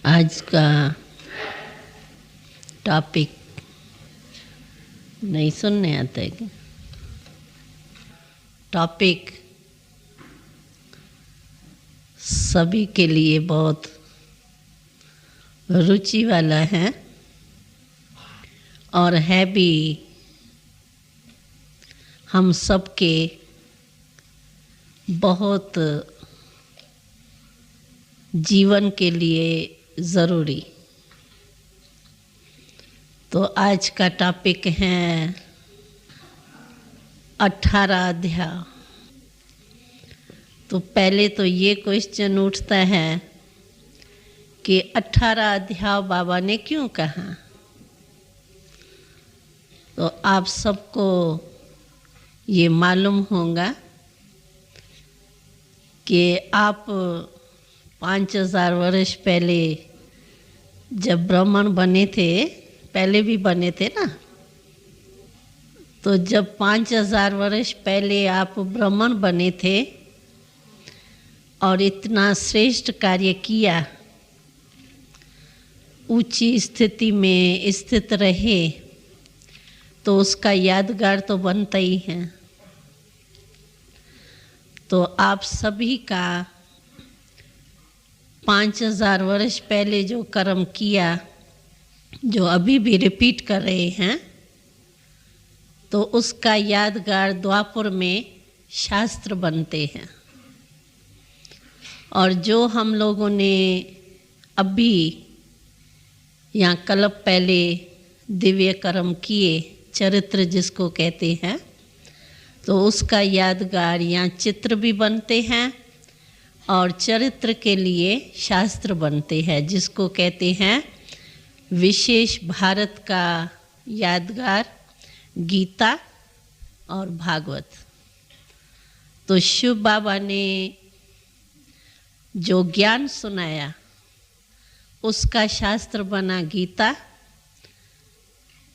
आज का टॉपिक नहीं सुनने आता है क्या? टॉपिक सभी के लिए बहुत रुचि वाला है और है भी हम सबके बहुत जीवन के लिए ज़रूरी। तो आज का टॉपिक है 18 अध्याय। तो पहले तो ये क्वेश्चन उठता है कि 18 अध्याय बाबा ने क्यों कहा। तो आप सबको ये मालूम होगा कि आप 5000 वर्ष पहले जब ब्राह्मण बने थे, पहले भी बने थे ना, तो जब 5000 वर्ष पहले आप ब्राह्मण बने थे और इतना श्रेष्ठ कार्य किया, ऊंची स्थिति में स्थित रहे, तो उसका यादगार तो बनता ही है। तो आप सभी का 5000 वर्ष पहले जो कर्म किया, जो अभी भी रिपीट कर रहे हैं, तो उसका यादगार द्वापर में शास्त्र बनते हैं। और जो हम लोगों ने अभी या कल्प पहले दिव्य कर्म किए, चरित्र जिसको कहते हैं, तो उसका यादगार या चित्र भी बनते हैं और चरित्र के लिए शास्त्र बनते हैं, जिसको कहते हैं विशेष भारत का यादगार गीता और भागवत। तो शिव बाबा ने जो ज्ञान सुनाया, उसका शास्त्र बना गीता,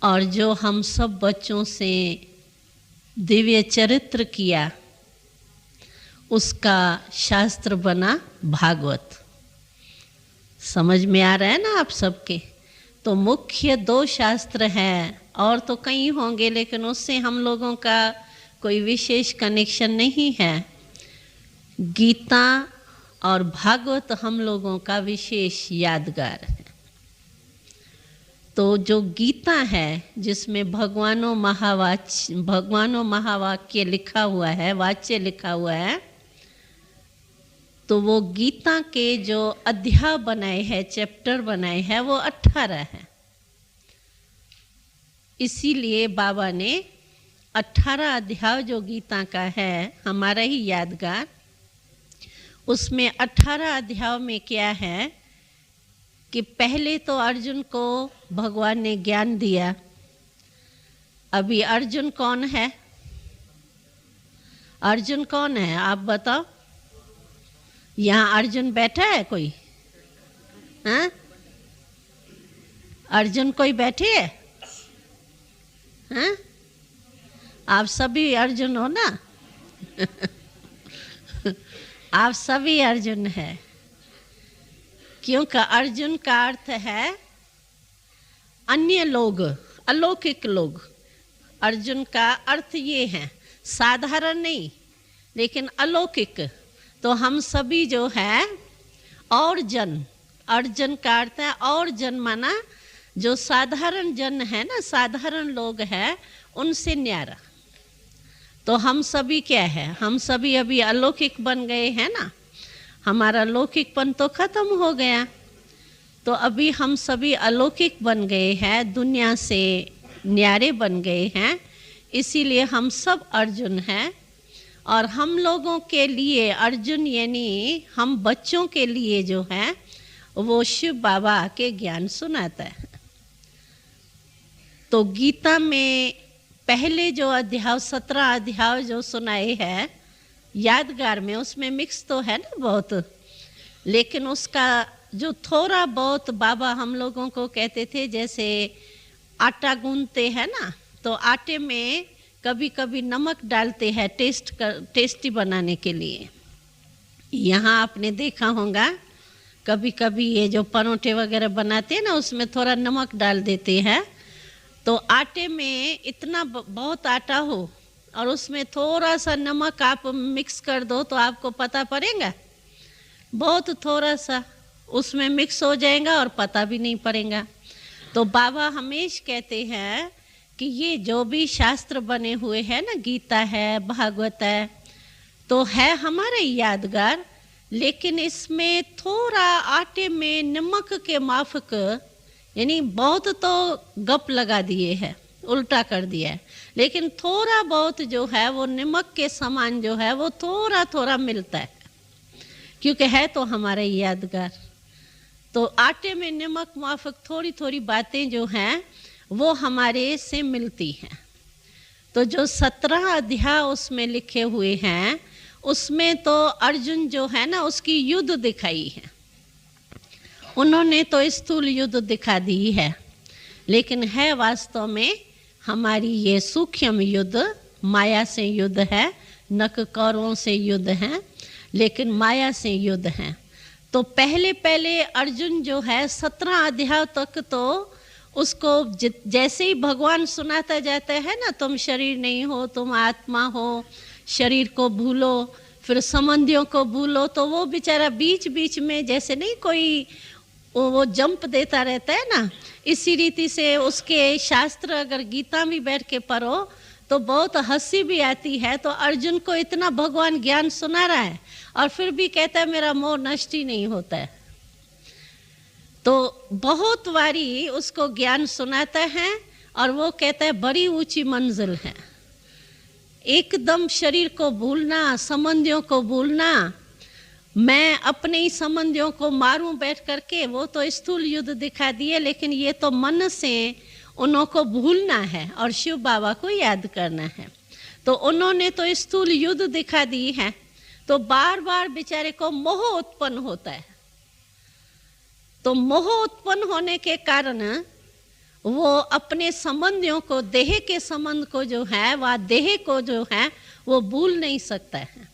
और जो हम सब बच्चों से दिव्य चरित्र किया, उसका शास्त्र बना भागवत। समझ में आ रहा है ना आप सबके? तो मुख्य 2 शास्त्र हैं, और तो कई होंगे, लेकिन उससे हम लोगों का कोई विशेष कनेक्शन नहीं है। गीता और भागवत हम लोगों का विशेष यादगार है। तो जो गीता है, जिसमें भगवानों महावाक्य लिखा हुआ है, वाच्य लिखा हुआ है, तो वो गीता के जो अध्याय बनाए हैं, चैप्टर बनाए हैं, वो 18 है। इसीलिए बाबा ने 18 अध्याय जो गीता का है, हमारा ही यादगार, उसमें 18 अध्याय में क्या है कि पहले तो अर्जुन को भगवान ने ज्ञान दिया। अभी अर्जुन कौन है? अर्जुन कौन है आप बताओ? यहाँ अर्जुन बैठा है कोई? हाँ, अर्जुन कोई बैठे है? हाँ, आप सभी अर्जुन हो ना? आप सभी अर्जुन है, क्योंकि अर्जुन का अर्थ है अन्य लोग, अलौकिक लोग। अर्जुन का अर्थ ये है, साधारण नहीं लेकिन अलौकिक। तो हम सभी जो है और जन, अर्जुन का अर्थ है और जन, माना जो साधारण जन है ना, साधारण लोग हैं, उनसे न्यारा। तो हम सभी क्या है? हम सभी अभी अलौकिक बन गए हैं ना। हमारा लौकिकपन तो खत्म हो गया, तो अभी हम सभी अलौकिक बन गए हैं, दुनिया से न्यारे बन गए हैं। इसीलिए हम सब अर्जुन हैं। और हम लोगों के लिए अर्जुन यानी हम बच्चों के लिए जो है, वो शिव बाबा के ज्ञान सुनाता है। तो गीता में पहले जो अध्याय 17 अध्याय जो सुनाए हैं यादगार में, उसमें मिक्स तो है ना बहुत, लेकिन उसका जो थोड़ा बहुत बाबा हम लोगों को कहते थे, जैसे आटा गूंथते हैं ना, तो आटे में कभी कभी नमक डालते हैं टेस्टी बनाने के लिए। यहाँ आपने देखा होगा कभी कभी ये जो परोठे वगैरह बनाते हैं ना, उसमें थोड़ा नमक डाल देते हैं। तो आटे में इतना बहुत आटा हो और उसमें थोड़ा सा नमक आप मिक्स कर दो तो आपको पता पड़ेगा? बहुत थोड़ा सा उसमें मिक्स हो जाएगा और पता भी नहीं पड़ेगा। तो बाबा हमेशा कहते हैं कि ये जो भी शास्त्र बने हुए हैं ना, गीता है, भागवत है, तो है हमारे यादगार, लेकिन इसमें थोड़ा आटे में नमक के माफक, यानी बहुत तो गप लगा दिए है, उल्टा कर दिया है, लेकिन थोड़ा बहुत जो है वो नमक के समान जो है वो थोड़ा थोड़ा मिलता है, क्योंकि है तो हमारे यादगार। तो आटे में नमक माफक थोड़ी थोड़ी बातें जो हैं वो हमारे से मिलती हैं। तो जो 17 अध्याय उसमें लिखे हुए हैं, उसमें तो अर्जुन जो है ना उसकी युद्ध दिखाई है। उन्होंने तो स्थूल युद्ध दिखा दी है, लेकिन है वास्तव में हमारी ये सूक्ष्म युद्ध, माया से युद्ध है, नख कौरों से युद्ध है, लेकिन माया से युद्ध है। तो पहले पहले अर्जुन जो है 17 अध्याय तक तो उसको जैसे ही भगवान सुनाता जाता है ना, तुम शरीर नहीं हो, तुम आत्मा हो, शरीर को भूलो, फिर संबंधियों को भूलो, तो वो बेचारा बीच बीच में जैसे नहीं कोई वो जंप देता रहता है ना, इसी रीति से उसके शास्त्र अगर गीता में बैठ के पढ़ो तो बहुत हंसी भी आती है। तो अर्जुन को इतना भगवान ज्ञान सुना रहा है और फिर भी कहता है मेरा मोह नष्ट ही नहीं होता है। तो बहुत बारी उसको ज्ञान सुनाता है और वो कहता है बड़ी ऊंची मंजिल है, एकदम शरीर को भूलना, संबंधियों को भूलना, मैं अपने ही संबंधियों को मारूं बैठ करके, वो तो स्थूल युद्ध दिखा दिए, लेकिन ये तो मन से उन्हों को भूलना है और शिव बाबा को याद करना है। तो उन्होंने तो स्थूल युद्ध दिखा दी है, तो बार बार बेचारे को मोह उत्पन्न होता है। तो मोह उत्पन्न होने के कारण वो अपने संबंधियों को, देह के संबंध को जो है, वह देह को जो है वो भूल नहीं सकता है।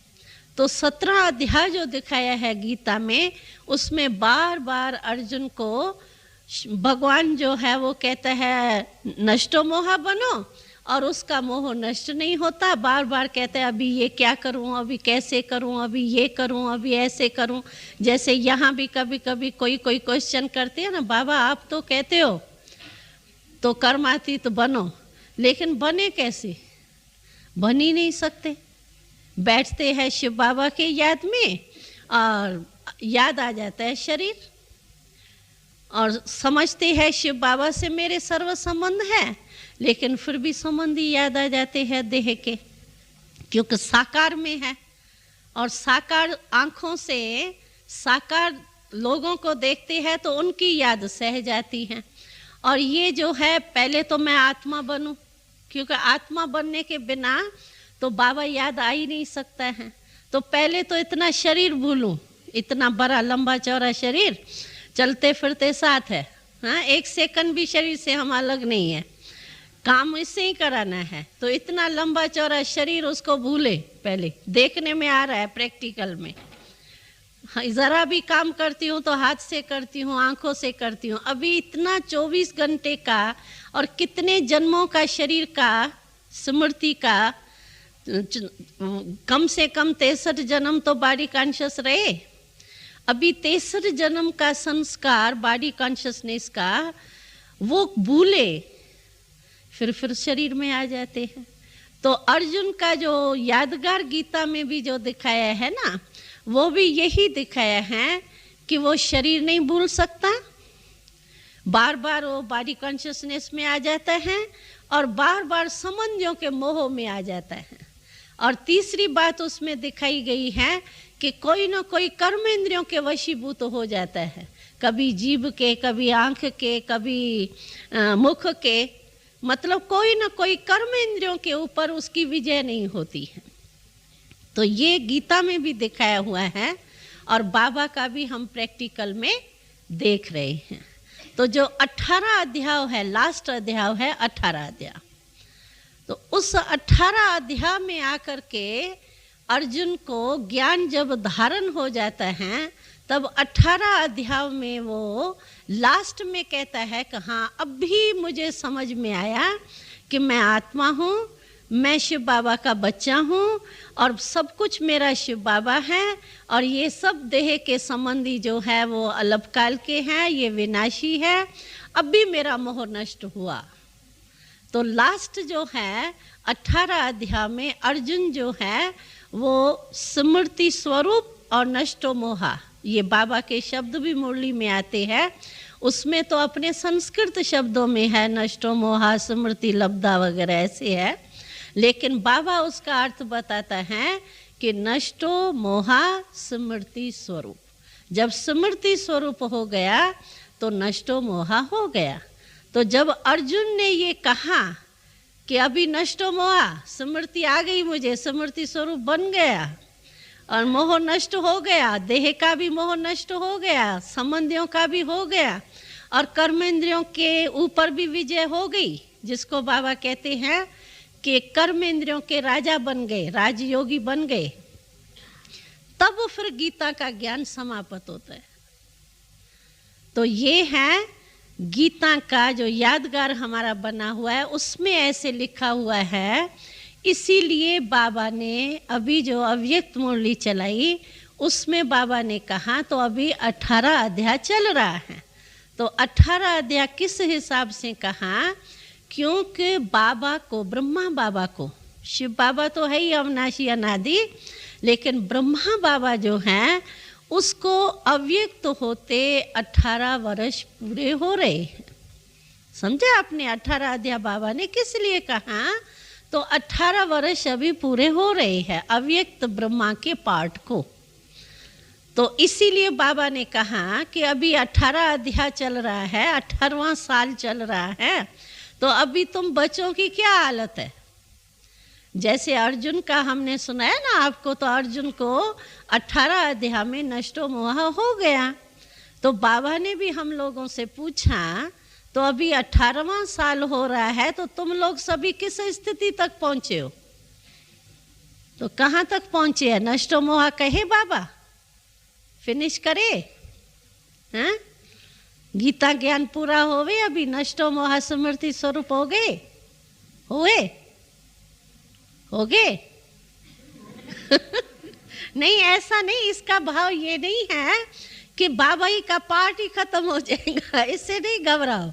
तो 17 अध्याय जो दिखाया है गीता में, उसमें बार बार अर्जुन को भगवान जो है वो कहता है नष्टो मोहा बनो, और उसका मोह नष्ट नहीं होता। बार बार कहते हैं अभी ये क्या करूं, अभी कैसे करूं, अभी ये करूं, अभी ऐसे करूं। जैसे यहाँ भी कभी कभी कोई क्वेश्चन करते हैं ना, बाबा आप तो कहते हो तो कर्मातीत बनो, लेकिन बने कैसे? बन ही नहीं सकते। बैठते हैं शिव बाबा के याद में और याद आ जाता है शरीर, और समझते हैं शिव बाबा से मेरे सर्व संबंध है, लेकिन फिर भी संबंधी याद आ जाते हैं देह के, क्योंकि साकार में है और साकार आंखों से साकार लोगों को देखते हैं तो उनकी याद सह जाती है। और ये जो है पहले तो मैं आत्मा बनूं, क्योंकि आत्मा बनने के बिना तो बाबा याद आ ही नहीं सकता है। तो पहले तो इतना शरीर भूलूं, इतना बड़ा लंबा चौड़ा शरीर, चलते फिरते साथ है, हाँ, एक सेकंड भी शरीर से हम अलग नहीं है, काम इससे ही कराना है। तो इतना लंबा चौड़ा शरीर उसको भूले, पहले देखने में आ रहा है प्रैक्टिकल में। ज़रा भी काम करती हूँ तो हाथ से करती हूँ, आंखों से करती हूँ। अभी इतना 24 घंटे का और कितने जन्मों का शरीर का स्मृति का, कम से कम 63 जन्म तो बॉडी कॉन्शियस रहे। अभी 63 जन्म का संस्कार बॉडी कॉन्शियसनेस का वो भूले, फिर शरीर में आ जाते हैं। तो अर्जुन का जो यादगार गीता में भी जो दिखाया है ना, वो भी यही दिखाया है कि वो शरीर नहीं भूल सकता, बार बार वो बॉडी कॉन्शियसनेस में आ जाता है और बार बार संबंधियों के मोह में आ जाता है। और तीसरी बात उसमें दिखाई गई है कि कोई ना कोई कर्मेंद्रियों के वशीभूत हो जाता है, कभी जीभ के, कभी आंख के, कभी मुख के, मतलब कोई ना कोई कर्मेंद्रियों के ऊपर उसकी विजय नहीं होती है। तो ये गीता में भी दिखाया हुआ है और बाबा का भी हम प्रैक्टिकल में देख रहे हैं। तो जो 18 अध्याय है, लास्ट अध्याय है 18 अध्याय, तो उस 18 अध्याय में आकर के अर्जुन को ज्ञान जब धारण हो जाता है तब 18 अध्याय में वो लास्ट में कहता है कि हाँ, अब भी मुझे समझ में आया कि मैं आत्मा हूँ, मैं शिव बाबा का बच्चा हूँ और सब कुछ मेरा शिव बाबा है, और ये सब देह के संबंधी जो है वो अल्पकाल के हैं, ये विनाशी है। अब भी मेरा मोह नष्ट हुआ। तो लास्ट जो है 18 अध्याय में अर्जुन जो है वो स्मृति स्वरूप और नष्टो मोहा, ये बाबा के शब्द भी मुरली में आते हैं। उसमें तो अपने संस्कृत शब्दों में है नष्टो मोहा, स्मृति लब्धा वगैरह ऐसे है, लेकिन बाबा उसका अर्थ बताता है कि नष्टो मोहा स्मृति स्वरूप। जब स्मृति स्वरूप हो गया तो नष्टो मोहा हो गया। तो जब अर्जुन ने ये कहा कि अभी नष्टो मोहा, स्मृति आ गई मुझे, स्मृति स्वरूप बन गया और मोह नष्ट हो गया, देह का भी मोह नष्ट हो गया, संबंधियों का भी हो गया और कर्मेंद्रियों के ऊपर भी विजय हो गई, जिसको बाबा कहते हैं कि कर्मेंद्रियों के राजा बन गए, राजयोगी बन गए, तब फिर गीता का ज्ञान समाप्त होता है। तो ये है गीता का जो यादगार हमारा बना हुआ है, उसमें ऐसे लिखा हुआ है। इसीलिए बाबा ने अभी जो अव्यक्त मुरली चलाई उसमें बाबा ने कहा, तो अभी 18 अध्याय चल रहा है। तो 18 अध्याय किस हिसाब से कहा? क्योंकि बाबा को, ब्रह्मा बाबा को, शिव बाबा तो है ही अविनाशी अनादि, लेकिन ब्रह्मा बाबा जो हैं उसको अव्यक्त होते 18 वर्ष पूरे हो रहे हैं। समझे आपने? 18 अध्याय बाबा ने किस लिए कहा? तो 18 वर्ष अभी पूरे हो रहे हैं अव्यक्त ब्रह्मा के पार्ट को। तो इसीलिए बाबा ने कहा कि अभी 18 अध्याय चल रहा है, 18वां साल चल रहा है, तो अभी तुम बच्चों की क्या हालत है? जैसे अर्जुन का हमने सुनाया ना आपको, तो अर्जुन को 18 अध्याय में नष्टो मोह हो गया। तो बाबा ने भी हम लोगों से पूछा, तो अभी 18वां साल हो रहा है, तो तुम लोग सभी किस स्थिति तक पहुंचे हो? तो कहाँ तक पहुंचे है? नष्टो मोह कहे बाबा, फिनिश करे, हाँ? गीता ज्ञान पूरा होवे, अभी नष्टो मोह स्मृति स्वरूप हो गए, हुए हो गए? नहीं, ऐसा नहीं, इसका भाव ये नहीं है कि बाबा ही का पार्ट ही खत्म हो जाएगा, इससे नहीं घबराओ।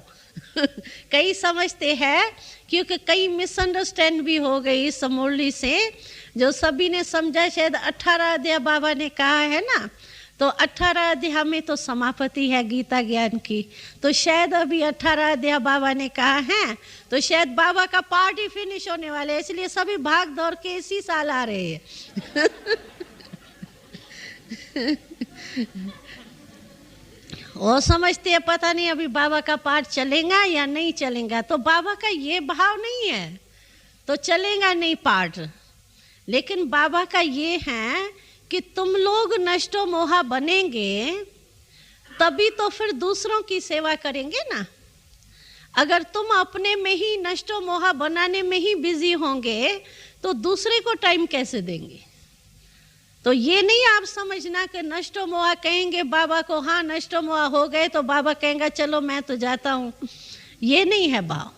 कई समझते हैं, क्योंकि कई मिसअंडरस्टैंड भी हो गई इस मुरली से, जो सभी ने समझा शायद 18 अध्याय बाबा ने कहा है ना, तो 18 अध्याय में तो समाप्ति है गीता ज्ञान की, तो शायद अभी 18 अध्याय बाबा ने कहा है, तो शायद बाबा का पार्ट ही फिनिश होने वाले है, इसलिए सभी भाग दौड़ के इसी साल आ रहे हैं। वो समझते हैं पता नहीं अभी बाबा का पाठ चलेगा या नहीं चलेगा, तो बाबा का ये भाव नहीं है तो चलेगा नहीं पाठ, लेकिन बाबा का ये है कि तुम लोग नष्टो मोहा बनेंगे तभी तो फिर दूसरों की सेवा करेंगे ना। अगर तुम अपने में ही नष्टो मोहा बनाने में ही बिजी होंगे तो दूसरे को टाइम कैसे देंगे? तो ये नहीं आप समझना कि नष्टो मोहा कहेंगे बाबा को, हाँ नष्टो मोहा हो गए तो बाबा कहेंगे चलो मैं तो जाता हूँ, ये नहीं है भाव।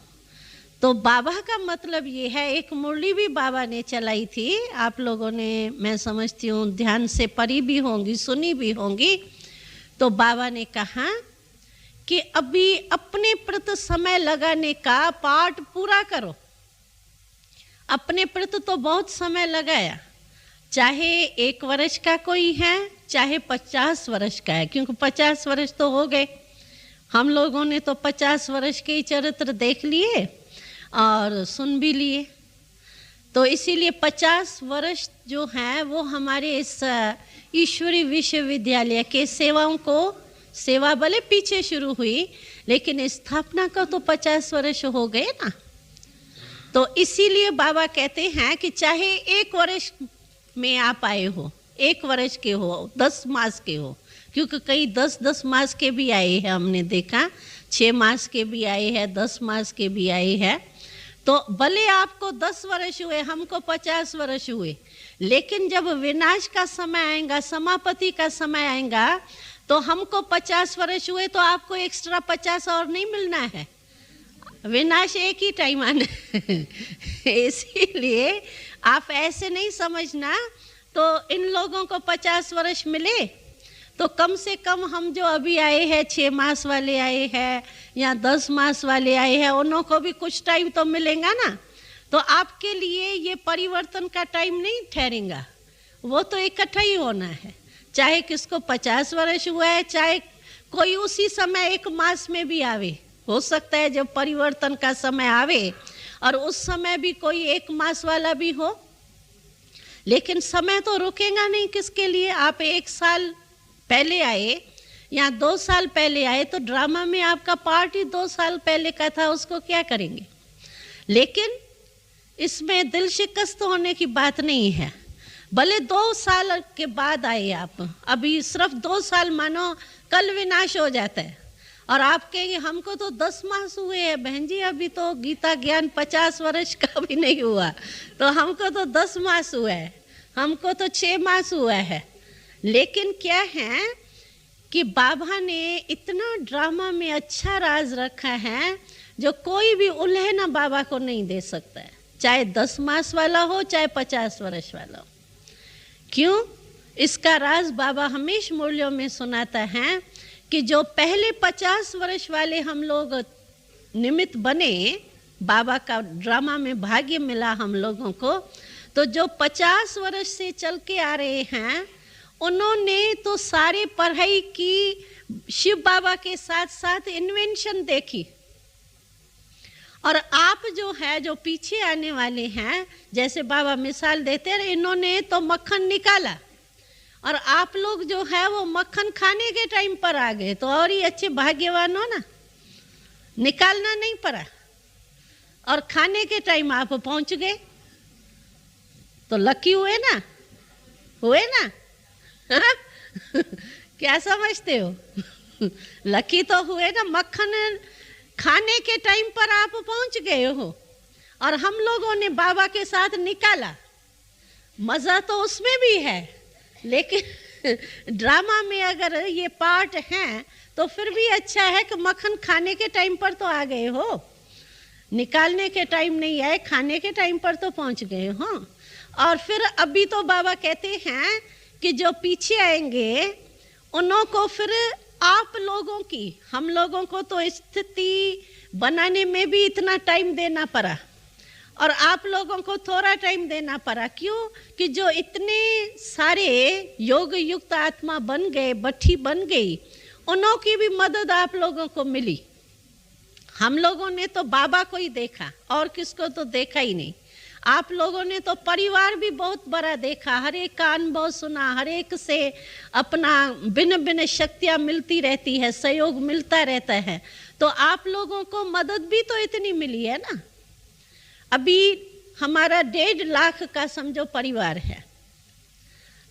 तो बाबा का मतलब ये है, एक मुरली भी बाबा ने चलाई थी, आप लोगों ने मैं समझती हूँ ध्यान से पढ़ी भी होंगी, सुनी भी होंगी। तो बाबा ने कहा कि अभी अपने प्रति समय लगाने का पाठ पूरा करो। अपने प्रति तो बहुत समय लगाया, चाहे 1 वर्ष का कोई है चाहे 50 वर्ष का है, क्योंकि 50 वर्ष तो हो गए, हम लोगों ने तो 50 वर्ष के चरित्र देख लिए और सुन भी लिए। तो इसीलिए 50 वर्ष जो हैं वो हमारे इस ईश्वरी विश्वविद्यालय के सेवाओं को, सेवा भले पीछे शुरू हुई लेकिन स्थापना का तो 50 वर्ष हो गए ना। तो इसीलिए बाबा कहते हैं कि चाहे 1 वर्ष में आप आए हो, 1 वर्ष के हो, 10 मास के हो, क्योंकि कई 10-10 मास के भी आए हैं, हमने देखा 6 मास के भी आए हैं, 10 मास के भी आए हैं। तो भले आपको 10 वर्ष हुए, हमको 50 वर्ष हुए, लेकिन जब विनाश का समय आएगा, समाप्ति का समय आएगा, तो हमको 50 वर्ष हुए तो आपको एक्स्ट्रा 50 और नहीं मिलना है। विनाश एक ही टाइम आना इसीलिए आप ऐसे नहीं समझना। तो इन लोगों को 50 वर्ष मिले तो कम से कम हम जो अभी आए हैं, 6 मास वाले आए हैं या 10 मास वाले आए हैं, उन्हों को भी कुछ टाइम तो मिलेगा ना। तो आपके लिए ये परिवर्तन का टाइम नहीं ठहरेगा, वो तो इकट्ठा ही होना है। चाहे किसको 50 वर्ष हुआ है, चाहे कोई उसी समय 1 मास में भी आवे। हो सकता है जब परिवर्तन का समय आवे और उस समय भी कोई 1 मास वाला भी हो, लेकिन समय तो रुकेगा नहीं। किसके लिए? आप 1 साल पहले आए या 2 साल पहले आए, तो ड्रामा में आपका पार्ट ही 2 साल पहले का था, उसको क्या करेंगे? लेकिन इसमें दिल शिकस्त होने की बात नहीं है। भले 2 साल के बाद आए आप, अभी सिर्फ 2 साल मानो कल विनाश हो जाता है और आप कहेंगे हमको तो 10 मास हुए हैं। बहन जी, अभी तो गीता ज्ञान 50 वर्ष का भी नहीं हुआ, तो हमको तो 10 मास हुआ है, हमको तो 6 मास हुआ है। लेकिन क्या है कि बाबा ने इतना ड्रामा में अच्छा राज रखा है जो कोई भी उल्हेना बाबा को नहीं दे सकता है, चाहे 10 मास वाला हो, चाहे 50 वर्ष वाला हो। क्यों? इसका राज बाबा हमेशा मूल्यों में सुनाता है कि जो पहले 50 वर्ष वाले हम लोग निमित्त बने, बाबा का ड्रामा में भाग्य मिला हम लोगों को, तो जो 50 वर्ष से चल के आ रहे हैं, उन्होंने तो सारे पढ़ाई की, शिव बाबा के साथ साथ इन्वेंशन देखी। और आप जो है, जो पीछे आने वाले हैं, जैसे बाबा मिसाल देते हैं, इन्होंने तो मक्खन निकाला और आप लोग जो है वो मक्खन खाने के टाइम पर आ गए, तो और ही अच्छे भाग्यवान हो ना। निकालना नहीं पड़ा और खाने के टाइम आप पहुंच गए, तो लकी हुए ना, हुए ना। क्या समझते हो? लकी तो हुए ना, मक्खन खाने के टाइम पर आप पहुंच गए हो और हम लोगों ने बाबा के साथ निकाला। मजा तो उसमें भी है, लेकिन ड्रामा में अगर ये पार्ट है तो फिर भी अच्छा है कि मक्खन खाने के टाइम पर तो आ गए हो, निकालने के टाइम नहीं आए, खाने के टाइम पर तो पहुंच गए हो। और फिर अभी तो बाबा कहते हैं कि जो पीछे आएंगे उन्हों को फिर आप लोगों की, हम लोगों को तो स्थिति बनाने में भी इतना टाइम देना पड़ा और आप लोगों को थोड़ा टाइम देना पड़ा। क्यों? कि जो इतने सारे योग युक्त आत्मा बन गए, बट्ठी बन गई, उन्हों की भी मदद आप लोगों को मिली। हम लोगों ने तो बाबा को ही देखा और किसको तो देखा ही नहीं। आप लोगों ने तो परिवार भी बहुत बड़ा देखा, हर एक का अनुभव सुना, हर एक से अपना भिन्न भिन्न शक्तियाँ मिलती रहती है, सहयोग मिलता रहता है। तो आप लोगों को मदद भी तो इतनी मिली है ना। अभी हमारा 1.5 लाख का समझो परिवार है।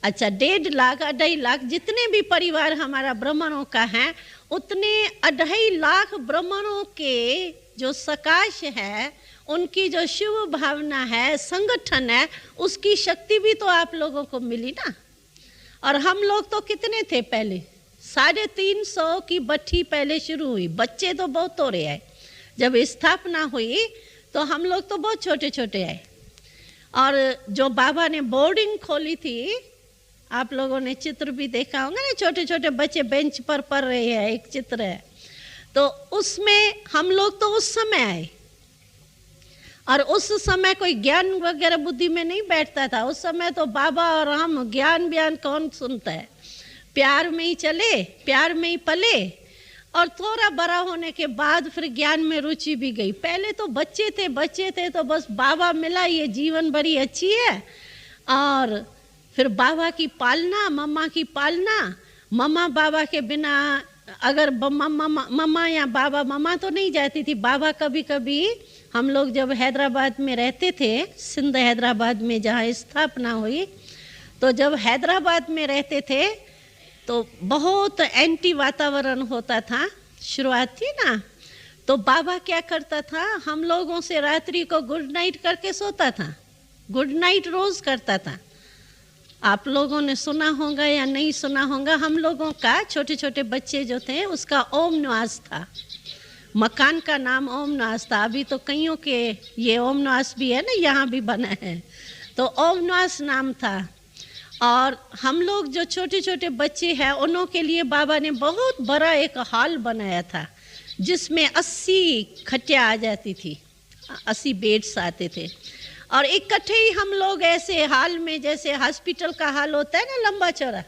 अच्छा, 1.5 लाख 2.5 लाख जितने भी परिवार हमारा ब्राह्मणों का है, उतने 2.5 लाख ब्राह्मणों के जो सकाश है, उनकी जो शिव भावना है, संगठन है, उसकी शक्ति भी तो आप लोगों को मिली ना। और हम लोग तो कितने थे पहले? 350 की बट्ठी पहले शुरू हुई, बच्चे तो बहुत थोड़े आए। जब स्थापना हुई तो हम लोग तो बहुत छोटे छोटे आए। और जो बाबा ने बोर्डिंग खोली थी, आप लोगों ने चित्र भी देखा होगा ना, छोटे छोटे बच्चे बेंच पर पढ़ रहे हैं, एक चित्र है, तो उसमें हम लोग तो उस समय आए। और उस समय कोई ज्ञान वगैरह बुद्धि में नहीं बैठता था। उस समय तो बाबा और हम ज्ञान बयान कौन सुनता है, प्यार में ही चले, प्यार में ही पले। और थोड़ा बड़ा होने के बाद फिर ज्ञान में रुचि भी गई। पहले तो बच्चे थे तो बस बाबा मिला, ये जीवन बड़ी अच्छी है। और फिर बाबा की पालना, मम्मा की पालना, मम्मा बाबा के बिना, अगर मम्मा या बाबा, मम्मा तो नहीं जाती थी, बाबा कभी कभी, हम लोग जब हैदराबाद में रहते थे, सिंध हैदराबाद में जहाँ स्थापना हुई, तो जब हैदराबाद में रहते थे तो बहुत एंटी वातावरण होता था, शुरुआत थी ना, तो बाबा क्या करता था, हम लोगों से रात्रि को गुड नाइट करके सोता था। गुड नाइट रोज करता था। आप लोगों ने सुना होगा या नहीं सुना होगा, हम लोगों का छोटे छोटे बच्चे जो थे उसका ओम निवास था। मकान का नाम ओम निवास था। अभी तो कईयों के ये ओम निवास भी है ना, यहाँ भी बना है, तो ओम निवास नाम था। और हम लोग जो छोटे छोटे बच्चे हैं उन्हों के लिए बाबा ने बहुत बड़ा एक हॉल बनाया था, जिसमें 80 खटिया आ जाती थी, 80 बेड्स आते थे। और इकट्ठे ही हम लोग ऐसे हाल में, जैसे हॉस्पिटल का हाल होता है ना लंबा चौड़ा,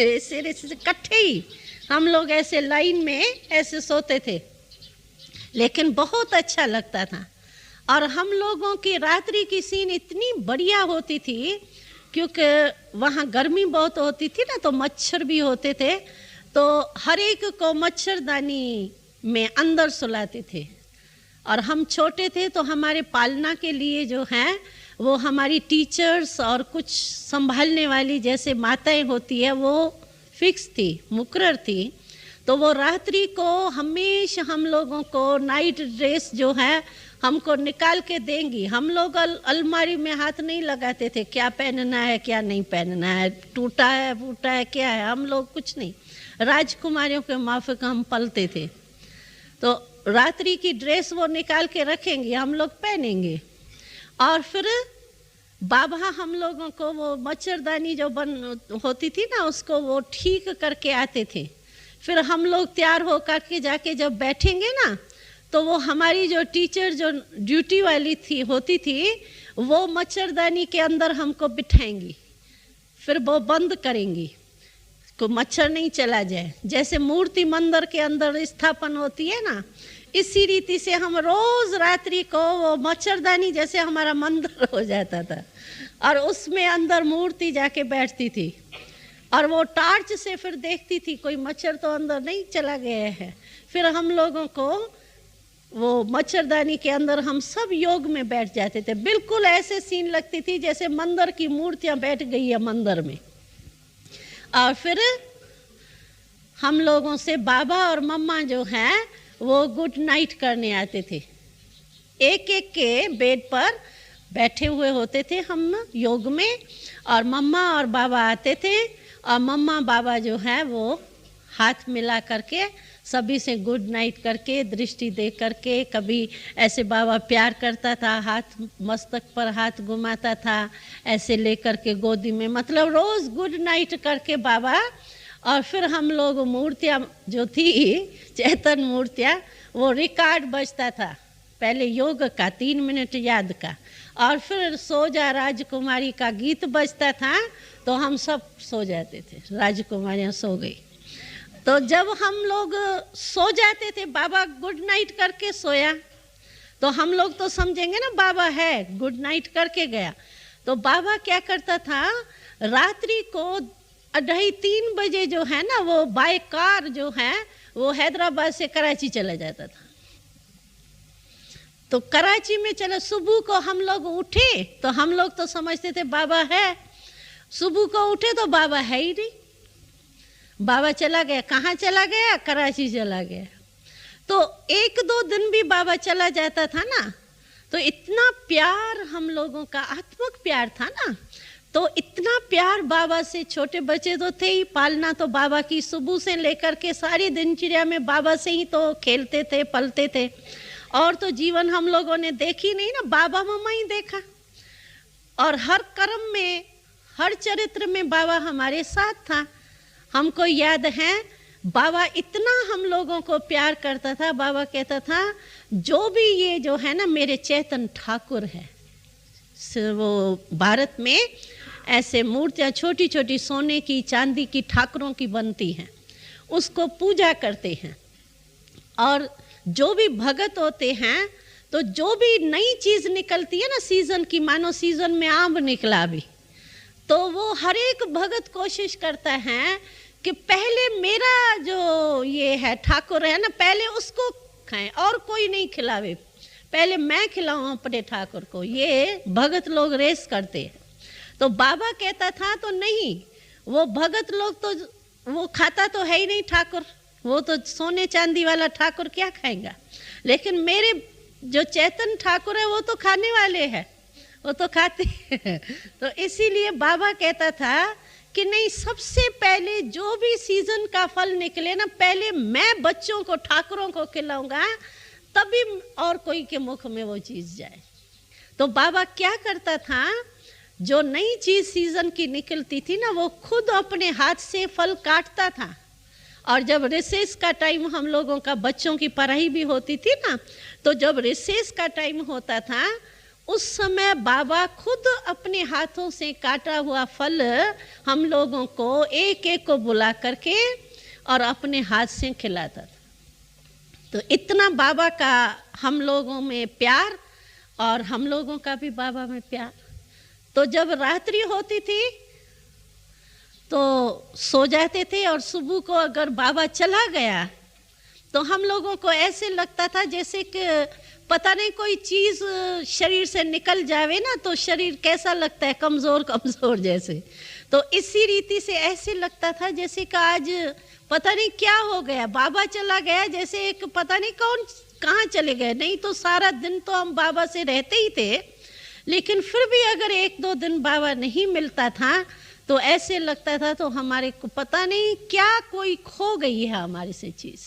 ऐसे इकट्ठे ही हम लोग ऐसे लाइन में ऐसे सोते थे। लेकिन बहुत अच्छा लगता था। और हम लोगों की रात्रि की सीन इतनी बढ़िया होती थी, क्योंकि वहाँ गर्मी बहुत होती थी ना, तो मच्छर भी होते थे। तो हर एक को मच्छरदानी में अंदर सुलाते थे। और हम छोटे थे तो हमारे पालना के लिए जो हैं वो हमारी टीचर्स और कुछ संभालने वाली जैसे माताएं होती है वो फिक्स थी, मुकर्रर थी। तो वो रात्रि को हमेशा हम लोगों को नाइट ड्रेस जो है हमको निकाल के देंगी। हम लोग अलमारी में हाथ नहीं लगाते थे, क्या पहनना है क्या नहीं पहनना है, टूटा है फूटा है क्या है, हम लोग कुछ नहीं। राजकुमारियों के माफिक हम पलते थे। तो रात्रि की ड्रेस वो निकाल के रखेंगे, हम लोग पहनेंगे। और फिर बाबा हम लोगों को वो मच्छरदानी जो होती थी ना, उसको वो ठीक करके आते थे। फिर हम लोग तैयार होकर के जाके जब बैठेंगे ना, तो वो हमारी जो टीचर जो ड्यूटी वाली होती थी, वो मच्छरदानी के अंदर हमको बिठाएंगी। फिर वो बंद करेंगी को मच्छर नहीं चला जाए। जैसे मूर्ति मंदिर के अंदर स्थापन होती है ना, इसी रीति से हम रोज रात्रि को वो मच्छरदानी जैसे हमारा मंदिर हो जाता था, और उसमें अंदर मूर्ति जाके बैठती थी। और वो टार्च से फिर देखती थी कोई मच्छर तो अंदर नहीं चला गया है। फिर हम लोगों को वो मच्छरदानी के अंदर हम सब योग में बैठ जाते थे। बिल्कुल ऐसे सीन लगती थी जैसे मंदिर की मूर्तियां बैठ गई है मंदिर में। और फिर हम लोगों से बाबा और मम्मा जो हैं वो गुड नाइट करने आते थे। एक एक के बेड पर बैठे हुए होते थे हम योग में, और मम्मा और बाबा आते थे। और मम्मा बाबा जो है वो हाथ मिला करके सभी से गुड नाइट करके दृष्टि दे करके, कभी ऐसे बाबा प्यार करता था, हाथ मस्तक पर हाथ घुमाता था ऐसे लेकर के गोदी में, मतलब रोज गुड नाइट करके बाबा। और फिर हम लोग मूर्तियाँ जो थी चेतन मूर्तियाँ, वो रिकॉर्ड बजता था पहले योग का 3 मिनट याद का, और फिर सो जा राजकुमारी का गीत बजता था, तो हम सब सो जाते थे। राजकुमारियाँ सो गई। तो जब हम लोग सो जाते थे, बाबा गुड नाइट करके सोया, तो हम लोग तो समझेंगे ना बाबा है, गुड नाइट करके गया। तो बाबा क्या करता था, रात्रि को 2:30-3 बजे जो है ना, वो बाय कार जो है वो हैदराबाद से कराची चला जाता था। तो कराची में चले, सुबह को हम लोग उठे तो हम लोग तो समझते थे बाबा है। सुबह को उठे तो बाबा है ही नहीं, बाबा चला गया। कहाँ चला गया? कराची चला गया। तो 1-2 दिन भी बाबा चला जाता था ना, तो इतना प्यार हम लोगों का आत्मिक प्यार था ना, तो इतना प्यार बाबा से। छोटे बच्चे तो थे ही, पालना तो बाबा की सुबह से लेकर के सारी दिनचर्या में बाबा से ही तो खेलते थे, पलते थे। और तो जीवन हम लोगों ने देखी नहीं ना, बाबा मम्मा ही देखा। और हर कर्म में, हर चरित्र में बाबा हमारे साथ था। हमको याद है बाबा इतना हम लोगों को प्यार करता था। बाबा कहता था जो भी ये जो है ना मेरे चेतन ठाकुर है, वो भारत में ऐसे मूर्तियाँ छोटी छोटी सोने की चांदी की ठाकुरों की बनती हैं, उसको पूजा करते हैं। और जो भी भगत होते हैं, तो जो भी नई चीज़ निकलती है ना सीज़न की, मानो सीज़न में आम निकला भी, तो वो हर एक भगत कोशिश करता है कि पहले मेरा जो ये है ठाकुर है ना, पहले उसको खाएं और कोई नहीं खिलावे, पहले मैं खिलाऊं अपने ठाकुर को। ये भगत लोग रेस करते हैं। तो बाबा कहता था तो नहीं, वो भगत लोग तो वो खाता तो है ही नहीं ठाकुर, वो तो सोने चांदी वाला ठाकुर क्या खाएगा, लेकिन मेरे जो चैतन्य ठाकुर है वो तो खाने वाले हैं, वो तो खाते हैं। तो इसीलिए बाबा कहता था कि नहीं, सबसे पहले जो भी सीजन का फल निकले ना, पहले मैं बच्चों को, ठाकुरों को खिलाऊंगा, तभी और कोई के मुख में वो चीज जाए। तो बाबा क्या करता था, जो नई चीज सीजन की निकलती थी ना, वो खुद अपने हाथ से फल काटता था। और जब रिसेस का टाइम हम लोगों का, बच्चों की पढ़ाई भी होती थी ना, तो जब रिसेस का टाइम होता था उस समय बाबा खुद अपने हाथों से काटा हुआ फल हम लोगों को एक एक को बुला करके और अपने हाथ से खिलाता था। तो इतना बाबा का हम लोगों में प्यार और हम लोगों का भी बाबा में प्यार। तो जब रात्रि होती थी तो सो जाते थे, और सुबह को अगर बाबा चला गया तो हम लोगों को ऐसे लगता था जैसे कि पता नहीं कोई चीज शरीर से निकल जावे ना, तो शरीर कैसा लगता है, कमजोर कमजोर जैसे। तो इसी रीति से ऐसे लगता था जैसे कि आज पता नहीं क्या हो गया, बाबा चला गया, जैसे एक पता नहीं कौन कहाँ चले गए। नहीं तो सारा दिन तो हम बाबा से रहते ही थे, लेकिन फिर भी अगर एक दो दिन बाबा नहीं मिलता था तो ऐसे लगता था तो हमारे को पता नहीं क्या कोई खो गई है हमारे से चीज।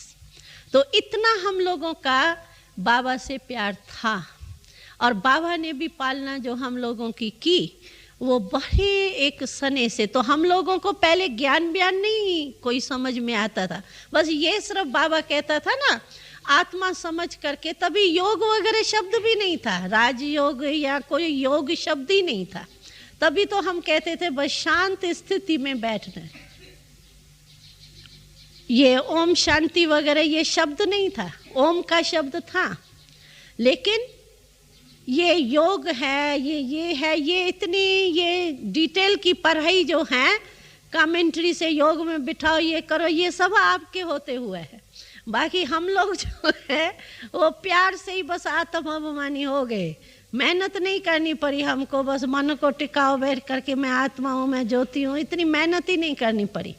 तो इतना हम लोगों का बाबा से प्यार था, और बाबा ने भी पालना जो हम लोगों की वो बड़े एक सने से। तो हम लोगों को पहले ज्ञान व्यान नहीं कोई समझ में आता था, बस ये सिर्फ बाबा कहता था ना आत्मा समझ करके, तभी योग वगैरह शब्द भी नहीं था, राजयोग या कोई योग शब्द ही नहीं था। तभी तो हम कहते थे बस शांत स्थिति में बैठना। ये ओम शांति वगैरह ये शब्द नहीं था, ओम का शब्द था, लेकिन ये योग है, ये है, ये इतनी ये डिटेल की पढ़ाई जो है, कमेंट्री से योग में बिठाओ, ये करो, ये सब आपके होते हुए है। बाकी हम लोग जो है वो प्यार से ही बस आत्म अभिमानी हो गए, मेहनत नहीं करनी पड़ी हमको, बस मन को टिकाओ बैठ करके मैं आत्मा हूँ, मैं ज्योति हूँ, इतनी मेहनत ही नहीं करनी पड़ी।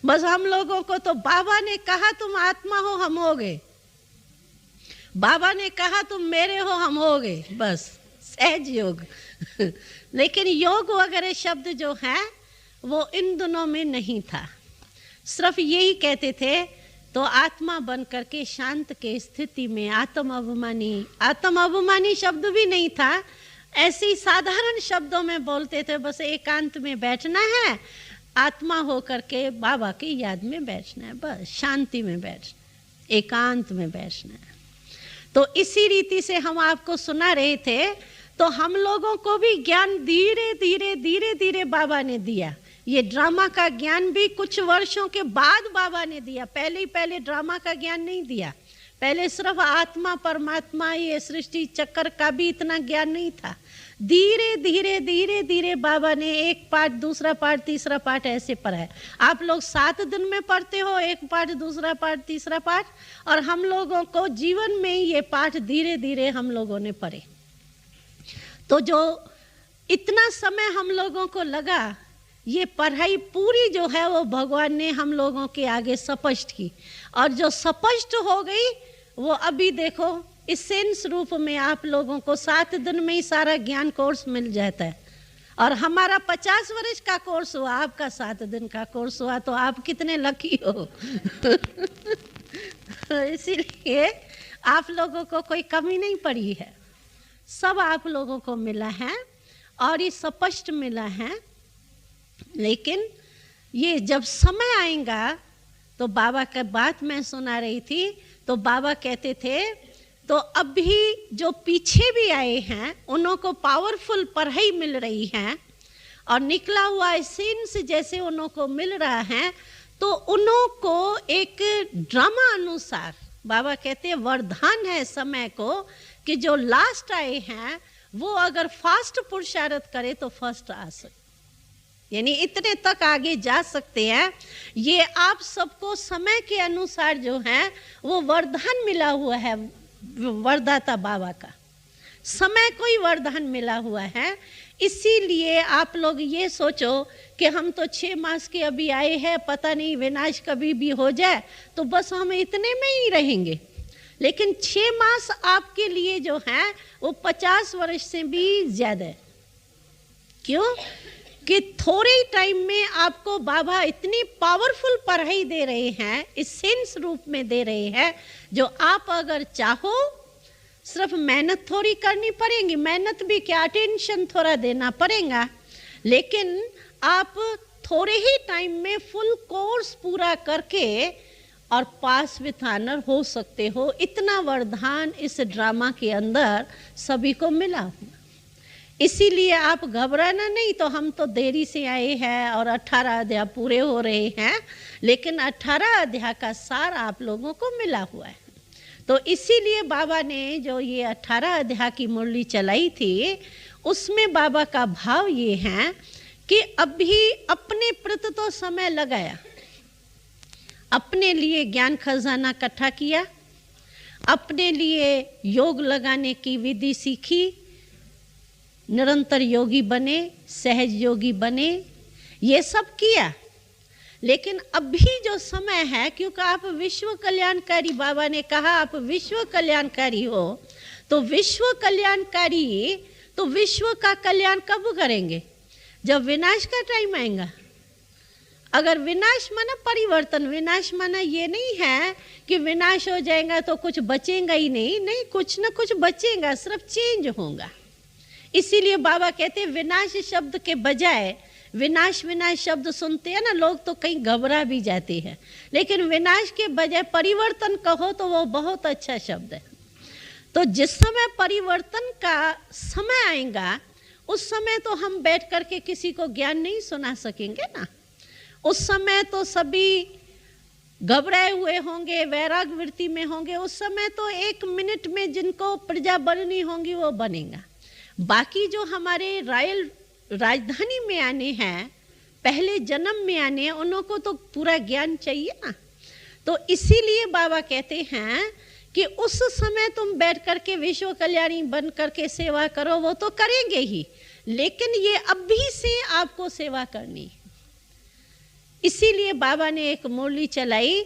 बस हम लोगों को तो बाबा ने कहा तुम आत्मा हो, हम हो गए, बाबा ने कहा तुम मेरे हो, हम हो गए, बस सहज योग। लेकिन योग वगैरह शब्द जो है वो इन दोनों में नहीं था, सिर्फ यही कहते थे तो आत्मा बन करके शांत के स्थिति में आत्म अभिमानी शब्द भी नहीं था, ऐसे ही साधारण शब्दों में बोलते थे, बस एकांत में बैठना है, आत्मा हो करके बाबा की याद में बैठना है, बस शांति में बैठना, एकांत में बैठना है। तो इसी रीति से हम आपको सुना रहे थे, तो हम लोगों को भी ज्ञान धीरे धीरे बाबा ने दिया। ये ड्रामा का ज्ञान भी कुछ वर्षों के बाद बाबा ने दिया, पहले ड्रामा का ज्ञान नहीं दिया। पहले सिर्फ आत्मा परमात्मा ये सृष्टि चक्कर का भी इतना ज्ञान नहीं था। धीरे धीरे बाबा ने एक पाठ, दूसरा पाठ, तीसरा पाठ ऐसे पढ़ाया। आप लोग 7 दिन में पढ़ते हो, एक पाठ, दूसरा पाठ, तीसरा पाठ, और हम लोगों को जीवन में ये पाठ धीरे धीरे हम लोगों ने पढ़े। तो जो इतना समय हम लोगों को लगा, ये पढ़ाई पूरी जो है वो भगवान ने हम लोगों के आगे स्पष्ट की, और जो स्पष्ट हो गई वो अभी देखो इस सेंस रूप में आप लोगों को 7 दिन में ही सारा ज्ञान कोर्स मिल जाता है। और हमारा 50 वर्ष का कोर्स हुआ, आपका 7 दिन का कोर्स हुआ, तो आप कितने लकी हो। इसीलिए आप लोगों को कोई कमी नहीं पड़ी है, सब आप लोगों को मिला है और ये स्पष्ट मिला है। लेकिन ये जब समय आएगा, तो बाबा का बात मैं सुना रही थी, तो बाबा कहते थे तो अभी जो पीछे भी आए हैं उन्हों को पावरफुल पढ़ाई मिल रही है, और निकला हुआ सेंस जैसे उन्हों को मिल रहा है, तो उन्हों को एक ड्रामा अनुसार बाबा कहते हैं वरदान है समय को, कि जो लास्ट आए हैं वो अगर फास्ट पुरुषार्थ करे तो फर्स्ट आ सकते, यानी इतने तक आगे जा सकते हैं। ये आप सबको समय के अनुसार जो है वो वरदान मिला हुआ है, वरदाता बाबा का समय को ही वरदान मिला हुआ है। इसीलिए आप लोग ये सोचो कि हम तो 6 मास के अभी आए हैं, पता नहीं विनाश कभी भी हो जाए, तो बस हम इतने में ही रहेंगे। लेकिन 6 मास आपके लिए जो है वो 50 वर्ष से भी ज्यादा है। क्यों? कि थोड़े ही टाइम में आपको बाबा इतनी पावरफुल पढ़ाई दे रहे हैं, इसेंस रूप में दे रहे हैं, जो आप अगर चाहो सिर्फ मेहनत थोड़ी करनी पड़ेगी, मेहनत भी क्या, अटेंशन थोड़ा देना पड़ेगा, लेकिन आप थोड़े ही टाइम में फुल कोर्स पूरा करके और पास विथ ऑनर हो सकते हो। इतना वरदान इस ड्रामा के अंदर सभी को मिला हुआ। इसीलिए आप घबराना नहीं। तो हम तो देरी से आए हैं और 18 अध्याय पूरे हो रहे हैं, लेकिन 18 अध्याय का सार आप लोगों को मिला हुआ है। तो इसीलिए बाबा ने जो ये 18 अध्याय की मुरली चलाई थी, उसमें बाबा का भाव ये है कि अभी अपने प्रति तो समय लगाया, अपने लिए ज्ञान खजाना इकट्ठा किया, अपने लिए योग लगाने की विधि सीखी, निरंतर योगी बने, सहज योगी बने, ये सब किया। लेकिन अभी जो समय है, क्योंकि आप विश्व कल्याणकारी, बाबा ने कहा आप विश्व कल्याणकारी हो, तो विश्व कल्याणकारी तो विश्व का कल्याण कब करेंगे? जब विनाश का टाइम आएगा। अगर विनाश माना परिवर्तन, विनाश माना ये नहीं है कि विनाश हो जाएगा तो कुछ बचेगा ही नहीं, नहीं, कुछ ना कुछ बचेगा, सिर्फ चेंज होगा। इसीलिए बाबा कहते हैं विनाश शब्द के बजाय, विनाश विनाश शब्द सुनते हैं ना लोग तो कहीं घबरा भी जाते हैं, लेकिन विनाश के बजाय परिवर्तन कहो तो वो बहुत अच्छा शब्द है। तो जिस समय परिवर्तन का समय आएगा, उस समय तो हम बैठ करके किसी को ज्ञान नहीं सुना सकेंगे ना। उस समय तो सभी घबराए हुए होंगे, वैराग वृत्ति में होंगे। उस समय तो 1 मिनट में जिनको प्रजा बननी होंगी वो बनेगा। बाकी जो हमारे रॉयल राजधानी में आने हैं, पहले जन्म में आने हैं, उन लोगों को तो पूरा ज्ञान चाहिए ना। तो इसीलिए बाबा कहते हैं कि उस समय तुम बैठ करके विश्व कल्याणी बन करके सेवा करो, वो तो करेंगे ही, लेकिन ये अभी से आपको सेवा करनी है। इसीलिए बाबा ने एक मुरली चलाई,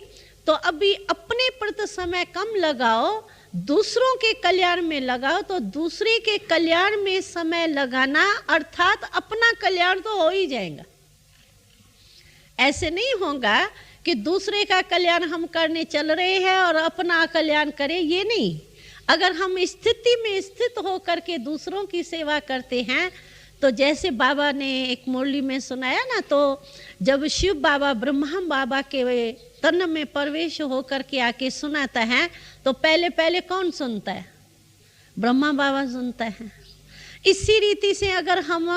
तो अभी अपने प्रति समय कम लगाओ, दूसरों के कल्याण में लगाओ। तो दूसरे के कल्याण में समय लगाना अर्थात अपना कल्याण तो हो ही जाएगा। ऐसे नहीं होगा कि दूसरे का कल्याण हम करने चल रहे हैं और अपना कल्याण करें, ये नहीं। अगर हम स्थिति में स्थित होकर के दूसरों की सेवा करते हैं, तो जैसे बाबा ने एक मुरली में सुनाया ना, तो जब शिव बाबा ब्रह्मा बाबा के तन में प्रवेश होकर के आके सुनाता है, तो पहले पहले कौन सुनता है? ब्रह्मा बाबा सुनता है। इसी रीति से अगर हम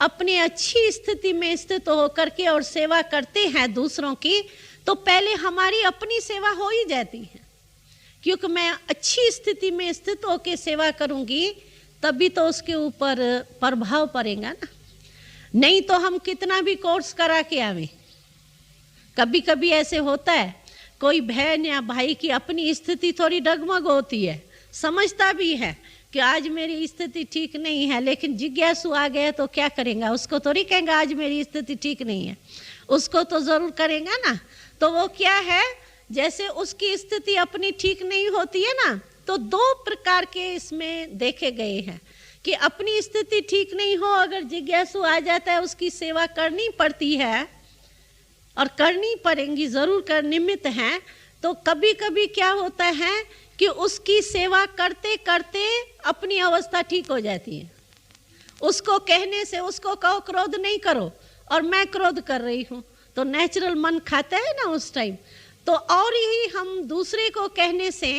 अपनी अच्छी स्थिति में स्थित होकर के और सेवा करते हैं दूसरों की, तो पहले हमारी अपनी सेवा हो ही जाती है। क्योंकि मैं अच्छी स्थिति में स्थित होकर सेवा करूंगी, तभी तो उसके ऊपर प्रभाव पड़ेगा ना। नहीं तो हम कितना भी कोर्स करा के आवे, कभी कभी ऐसे होता है कोई बहन या भाई की अपनी स्थिति थोड़ी डगमग होती है, समझता भी है कि आज मेरी स्थिति ठीक नहीं है, लेकिन जिज्ञासु आ गया तो क्या करेगा? उसको थोड़ी कहेगा आज मेरी स्थिति ठीक नहीं है, उसको तो जरूर करेगा ना। तो वो क्या है, जैसे उसकी स्थिति अपनी ठीक नहीं होती है ना, तो 2 प्रकार के इसमें देखे गए हैं कि अपनी स्थिति ठीक नहीं हो, अगर जिज्ञासु आ जाता है उसकी सेवा करनी पड़ती है और करनी पड़ेगी, जरूर कर निमित्त हैं। तो कभी कभी क्या होता है कि उसकी सेवा करते करते अपनी अवस्था ठीक हो जाती है। उसको कहने से, उसको कहो क्रोध नहीं करो और मैं क्रोध कर रही हूँ, तो नेचुरल मन खाता है ना उस टाइम। तो और ही हम दूसरे को कहने से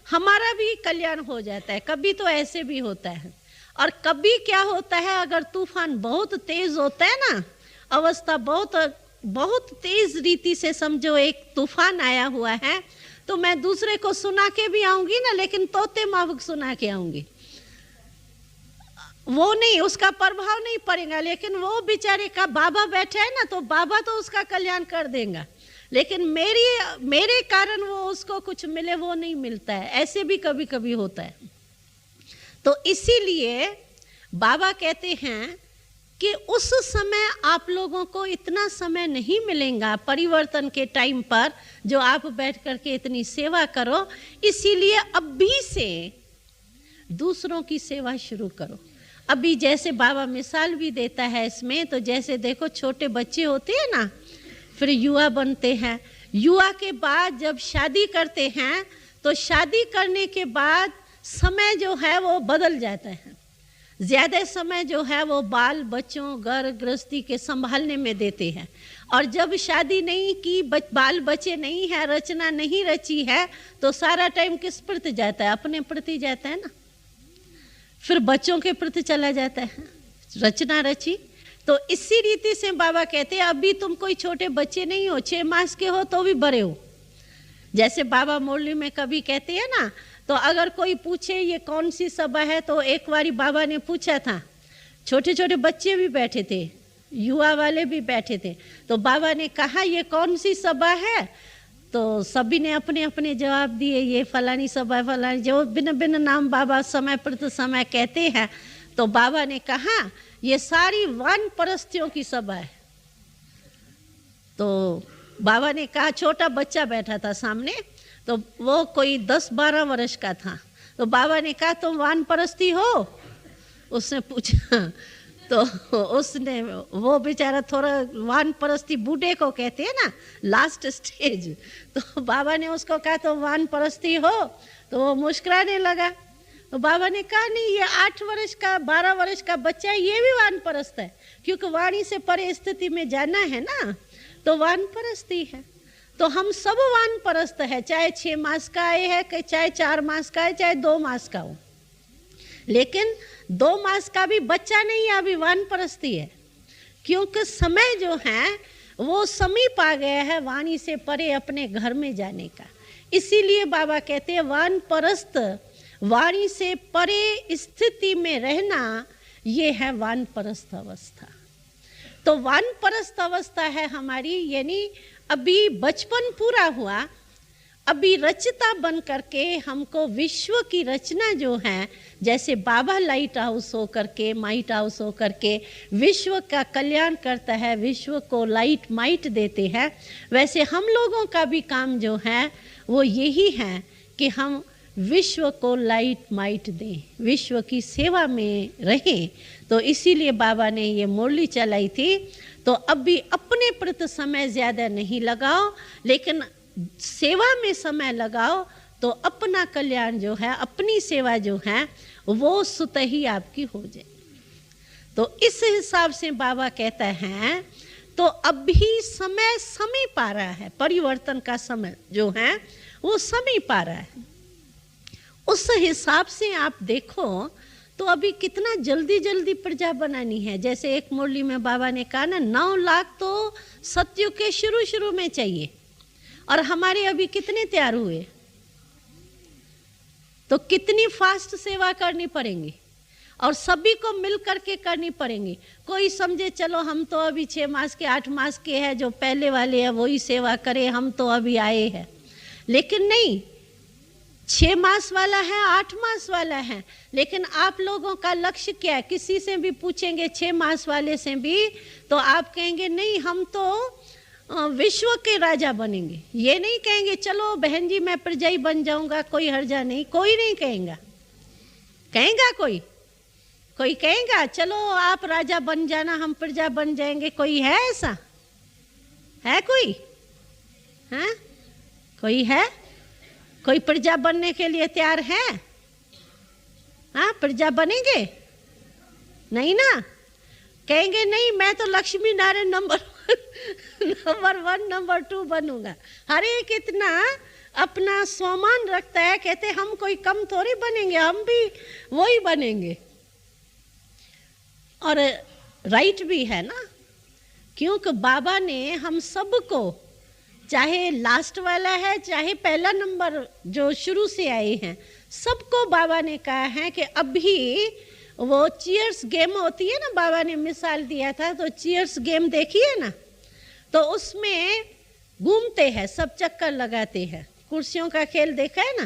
हमारा भी कल्याण हो जाता है। कभी तो ऐसे भी होता है। और कभी क्या होता है, अगर तूफान बहुत तेज होता है ना, अवस्था बहुत तेज रीति से समझो एक तूफान आया हुआ है, तो मैं दूसरे को सुना के भी आऊंगी ना, लेकिन तोते माफक सुना के आऊंगी, वो नहीं, उसका प्रभाव नहीं पड़ेगा। लेकिन वो बेचारे का बाबा बैठे है ना, तो बाबा तो उसका कल्याण कर देगा, लेकिन मेरे कारण वो उसको कुछ मिले वो नहीं मिलता है। ऐसे भी कभी कभी होता है। तो इसीलिए बाबा कहते हैं कि उस समय आप लोगों को इतना समय नहीं मिलेगा परिवर्तन के टाइम पर जो आप बैठ करके इतनी सेवा करो, इसीलिए अभी से दूसरों की सेवा शुरू करो। अभी जैसे बाबा मिसाल भी देता है इसमें, तो जैसे देखो छोटे बच्चे होते हैं ना, फिर युवा बनते हैं, युवा के बाद जब शादी करते हैं तो शादी करने के बाद समय जो है वो बदल जाता है। ज़्यादा समय जो है वो बाल बच्चों घर गृहस्थी के संभालने में देते हैं, और जब शादी नहीं की, बाल बच्चे नहीं है, रचना नहीं रची है, तो सारा टाइम किस प्रति जाता है? अपने प्रति जाता है ना, फिर बच्चों के प्रति चला जाता है, रचना रची। तो इसी रीति से बाबा कहते हैं अभी तुम कोई छोटे बच्चे नहीं हो, 6 मास के हो तो भी बड़े हो। जैसे बाबा मुरली में कभी कहते हैं ना, तो अगर कोई पूछे ये कौन सी सभा है, तो एक बारी बाबा ने पूछा था, छोटे छोटे बच्चे भी बैठे थे, युवा वाले भी बैठे थे, तो बाबा ने कहा ये कौन सी सभा है, तो सभी ने अपने अपने जवाब दिए, ये फलानी सभा, फलानी, जो भिन्न भिन्न नाम बाबा समय प्रति समय कहते हैं। तो बाबा ने कहा ये सारी वानप्रस्थियों की सभा है। तो बाबा ने कहा, छोटा बच्चा बैठा था सामने, तो वो कोई 10-12 वर्ष का था, तो बाबा ने कहा तुम वानप्रस्थी हो? उसने पूछा, तो उसने, वो बेचारा थोड़ा वानप्रस्थी बूढ़े को कहते हैं ना, लास्ट स्टेज, तो बाबा ने उसको कहा तुम वानप्रस्थी हो? तो वो मुस्कुराने लगा। तो बाबा ने कहा नहीं, ये 8 वर्ष का 12 वर्ष का बच्चा है, ये भी वानप्रस्थ है, क्योंकि वाणी से परे स्थिति में जाना है ना, तो वानप्रस्थी है। तो हम सब वानप्रस्थ है, चाहे 6 मास का आए है, चाहे 4 मास का है, चाहे 2 मास का हो, लेकिन 2 मास का भी बच्चा नहीं है, अभी वानप्रस्थी है, क्योंकि समय जो है वो समीप आ गया है वाणी से परे अपने घर में जाने का। इसीलिए बाबा कहते हैं वानप्रस्थ, वाणी से परे स्थिति में रहना, ये है वानप्रस्थ अवस्था। तो वानप्रस्थ अवस्था है हमारी, यानी अभी बचपन पूरा हुआ, अभी रचता बन करके हमको विश्व की रचना जो है, जैसे बाबा लाइट हाउस हो करके, माइट हाउस हो करके विश्व का कल्याण करता है, विश्व को लाइट माइट देते हैं, वैसे हम लोगों का भी काम जो है वो यही है कि हम विश्व को लाइट माइट दें, विश्व की सेवा में रहें। तो इसीलिए बाबा ने ये मुरली चलाई थी। तो अभी अपने प्रति समय ज़्यादा नहीं लगाओ, लेकिन सेवा में समय लगाओ, तो अपना कल्याण जो है, अपनी सेवा जो है वो स्वतः ही आपकी हो जाए। तो इस हिसाब से बाबा कहता है, तो अभी समय समीप आ रहा है, परिवर्तन का समय जो है वो समीप आ रहा है। उस हिसाब से आप देखो तो अभी कितना जल्दी जल्दी प्रजा बनानी है। जैसे एक मुरली में बाबा ने कहा ना, 9 लाख तो सत्युग के शुरू में चाहिए, और हमारे अभी कितने तैयार हुए, तो कितनी फास्ट सेवा करनी पड़ेगी, और सभी को मिल करके करनी पड़ेगी। कोई समझे चलो हम तो अभी 6 मास के 8 मास के हैं, जो पहले वाले हैं वही सेवा करें, हम तो अभी आए हैं, लेकिन नहीं, 6 मास वाला है, 8 मास वाला है, लेकिन आप लोगों का लक्ष्य क्या है? किसी से भी पूछेंगे 6 मास वाले से भी, तो आप कहेंगे नहीं हम तो विश्व के राजा बनेंगे। ये नहीं कहेंगे चलो बहन जी मैं प्रजाई बन जाऊंगा, कोई हर्जा नहीं, कोई नहीं कहेगा। कहेगा कोई कहेगा चलो आप राजा बन जाना, हम प्रजा बन जाएंगे? कोई है ऐसा? है कोई? है कोई? है कोई प्रजा बनने के लिए तैयार है? हाँ, प्रजा बनेंगे? नहीं ना, कहेंगे नहीं मैं तो लक्ष्मी नारायण नंबर 1 नंबर 2 बनूंगा। हर एक इतना अपना स्वामान रखता है, कहते हम कोई कम थोड़ी बनेंगे, हम भी वही बनेंगे। और राइट भी है ना, क्योंकि बाबा ने हम सबको, चाहे लास्ट वाला है चाहे पहला नंबर जो शुरू से आए हैं, सबको बाबा ने कहा है कि अभी वो चीयर्स गेम होती है ना, बाबा ने मिसाल दिया था, तो चीयर्स गेम देखी है ना, तो उसमें घूमते हैं सब, चक्कर लगाते हैं, कुर्सियों का खेल देखा है ना,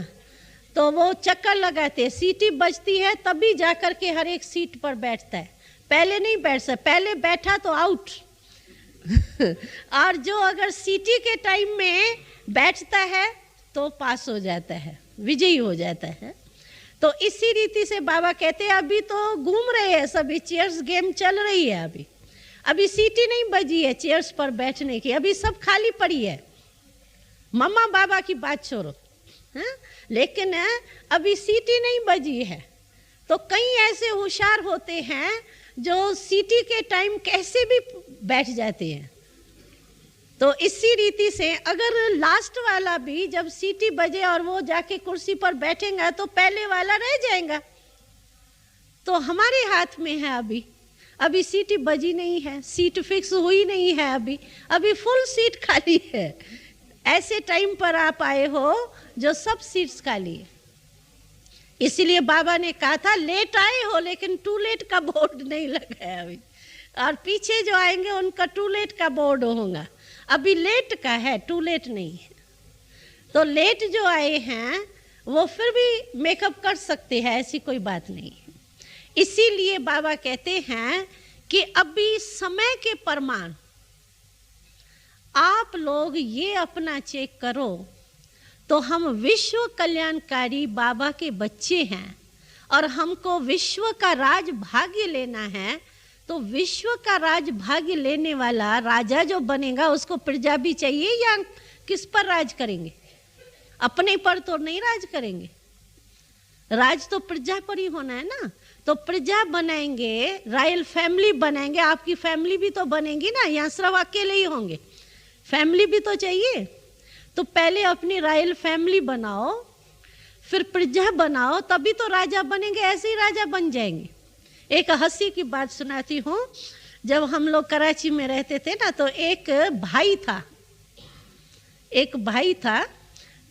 तो तो वो चक्कर लगाते हैं, सीटी बजती है तभी जाकर के हर एक सीट पर बैठता है, पहले नहीं बैठ सकता, पहले बैठा तो आउट। और जो अगर सीटी के टाइम में बैठता है तो पास हो जाता है, विजयी हो जाता है। तो इसी रीति से बाबा कहते हैं अभी तो घूम रहे हैं सभी, चेयर्स गेम चल रही है, अभी सीटी नहीं बजी है चेयर्स पर बैठने की, अभी सब खाली पड़ी है। मम्मा बाबा की बात छोड़ो, हाँ? लेकिन अभी सीटी नहीं बजी है। तो कई ऐसे होशियार होते हैं जो सीटी के टाइम कैसे भी बैठ जाते हैं। तो इसी रीति से अगर लास्ट वाला भी जब सीटी बजे और वो जाके कुर्सी पर बैठेगा तो पहले वाला रह जाएगा। तो हमारे हाथ में है अभी सीटी बजी नहीं है, सीट फिक्स हुई नहीं है, अभी फुल सीट खाली है। ऐसे टाइम पर आप आए हो जो सब सीट्स खाली है। इसीलिए बाबा ने कहा था लेट आए हो लेकिन टू लेट का बोर्ड नहीं लगा है अभी, और पीछे जो आएंगे उनका टू लेट का बोर्ड होगा। अभी लेट का है, टू लेट नहीं है। तो लेट जो आए हैं वो फिर भी मेकअप कर सकते हैं, ऐसी कोई बात नहीं है। इसीलिए बाबा कहते हैं कि अभी समय के प्रमाण आप लोग ये अपना चेक करो तो हम विश्व कल्याणकारी बाबा के बच्चे हैं और हमको विश्व का राज भाग्य लेना है। तो विश्व का राज भाग्य लेने वाला राजा जो बनेगा उसको प्रजा भी चाहिए, या किस पर राज करेंगे? अपने पर तो नहीं राज करेंगे, राज तो प्रजा पर ही होना है ना। तो प्रजा बनाएंगे, रॉयल फैमिली बनाएंगे, आपकी फैमिली भी तो बनेगी ना, यहाँ सिर्फ अकेले ही होंगे, फैमिली भी तो चाहिए। तो पहले अपनी रॉयल फैमिली बनाओ, फिर प्रजा बनाओ, तभी तो राजा बनेंगे, ऐसे ही राजा बन जाएंगे। एक हंसी की बात सुनाती हूँ। जब हम लोग कराची में रहते थे ना तो एक भाई था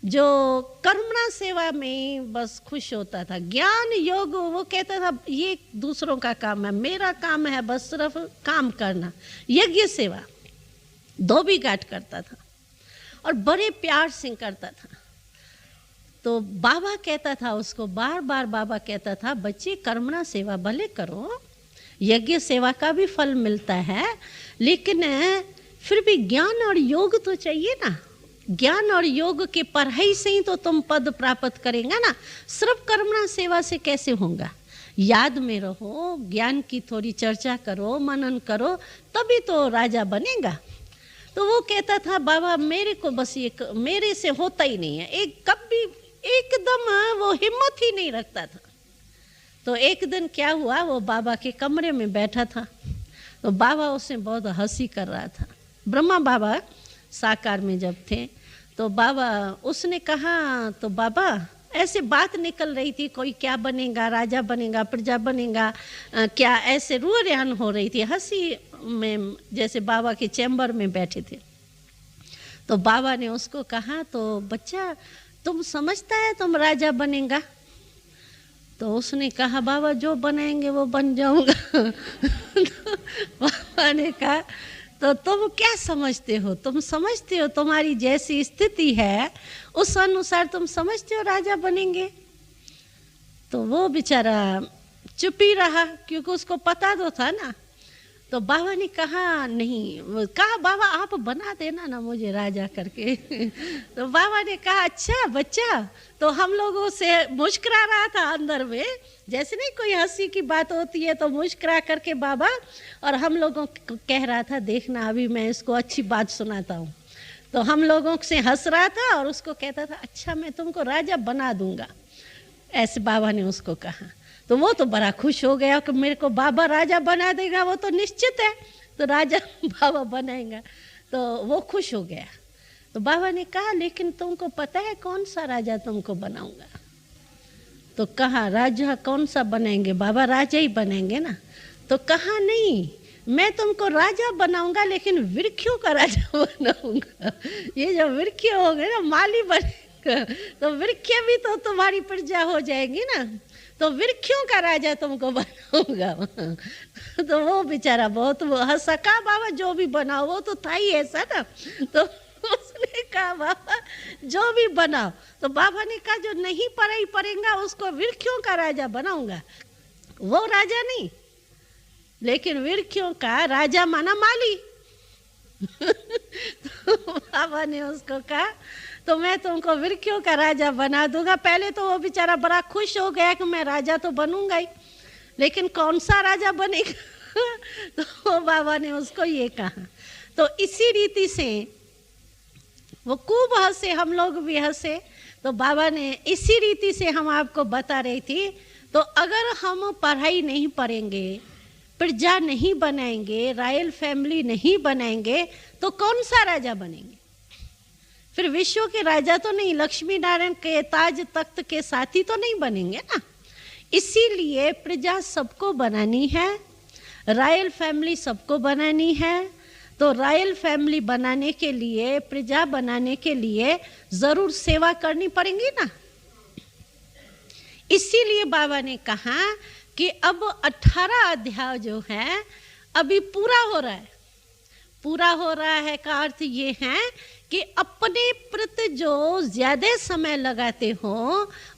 जो करुणा सेवा में बस खुश होता था। ज्ञान योग वो कहता था ये दूसरों का काम है, मेरा काम है बस सिर्फ काम करना। यज्ञ सेवा धोबी घाट करता था और बड़े प्यार से करता था। तो बाबा कहता था उसको, बार बार बाबा कहता था बच्चे करुणा सेवा भले करो, यज्ञ सेवा का भी फल मिलता है, लेकिन फिर भी ज्ञान और योग तो चाहिए ना। ज्ञान और योग के पढ़ाई से ही तो तुम पद प्राप्त करेगा ना, सिर्फ करुणा सेवा से कैसे होगा। याद में रहो, ज्ञान की थोड़ी चर्चा करो, मनन करो, तभी तो राजा बनेगा। तो वो कहता था बाबा मेरे को बस ये मेरे से होता ही नहीं है, एक कभी एकदम वो हिम्मत ही नहीं रखता था। तो एक दिन क्या हुआ, वो बाबा के कमरे में बैठा था तो बाबा उससे बहुत हंसी कर रहा था। ब्रह्मा बाबा साकार में जब थे तो बाबा उसने कहा, तो बाबा ऐसे बात निकल रही थी, कोई क्या बनेगा, राजा बनेगा, प्रजा बनेगा, क्या ऐसे रूह-रेहान हो रही थी हंसी में, जैसे बाबा के चैम्बर में बैठे थे। तो बाबा ने उसको कहा, तो बच्चा तुम समझता है तुम राजा बनेगा? तो उसने कहा बाबा जो बनाएंगे वो बन जाऊंगा। तो बाबा ने कहा तो तुम क्या समझते हो? तुम समझते हो तुम्हारी जैसी स्थिति है उस अनुसार तुम समझते हो राजा बनेंगे? तो वो बेचारा चुप ही रहा क्योंकि उसको पता तो था ना। तो बाबा ने कहा नहीं, कहा बाबा आप बना देना ना मुझे राजा करके। तो बाबा ने कहा अच्छा बच्चा, तो हम लोगों से मुस्कुरा रहा था अंदर में, जैसे नहीं कोई हंसी की बात होती है तो मुस्कुरा करके बाबा, और हम लोगों को कह रहा था देखना अभी मैं इसको अच्छी बात सुनाता हूँ। तो हम लोगों से हंस रहा था और उसको कहता था अच्छा मैं तुमको राजा बना दूंगा, ऐसे बाबा ने उसको कहा। तो वो तो बड़ा खुश हो गया कि मेरे को बाबा राजा बना देगा, वो तो निश्चित है, तो राजा बाबा बनाएगा। तो वो खुश हो गया। तो बाबा ने कहा लेकिन तुमको पता है कौन सा राजा तुमको बनाऊंगा? तो कहा राजा कौन सा बनाएंगे? बाबा राजा ही बनेंगे ना। तो कहा नहीं, मैं तुमको राजा बनाऊंगा लेकिन वृक्षों का राजा बनाऊंगा। ये जो वृक्ष हो गए ना माली बनेगा, तो वृक्ष भी तो तुम्हारी प्रजा हो जाएगी ना, तो वृक्षों का राजा तुमको बनाऊंगा। तो वो बेचारा बहुत हंसा, बाबा जो भी बनाओ वो तो था ही ऐसा ना। तो उसने कहा बाबा जो भी बनाओ। तो बाबा ने कहा जो नहीं पढ़ाई पढ़ेगा उसको वृक्षों का राजा बनाऊंगा। वो राजा नहीं, लेकिन वृक्षों का राजा माना माली। तो बाबा ने उसको कहा तो मैं तुमको वृक्षों का राजा बना दूंगा। पहले तो वो बेचारा बड़ा खुश हो गया कि मैं राजा तो बनूंगा ही, लेकिन कौन सा राजा बनेगा। तो बाबा ने उसको ये कहा। तो इसी रीति से वो खूब हंसे, हम लोग भी हंसे। तो बाबा ने इसी रीति से हम आपको बता रही थी। तो अगर हम पढ़ाई नहीं पढ़ेंगे, प्रजा नहीं बनाएंगे, रॉयल फैमिली नहीं बनाएंगे, तो कौन सा राजा बनेंगे? फिर विश्व के राजा तो नहीं, लक्ष्मी नारायण के ताज तख्त के साथी तो नहीं बनेंगे ना। इसीलिए प्रजा सबको बनानी है, रॉयल फैमिली सबको बनानी है। तो रॉयल फैमिली बनाने के लिए, प्रजा बनाने के लिए जरूर सेवा करनी पड़ेगी ना। इसीलिए बाबा ने कहा कि अब 18 अध्याय जो है अभी पूरा हो रहा है। पूरा हो रहा है का अर्थ ये है कि अपने प्रति जो ज्यादा समय लगाते हो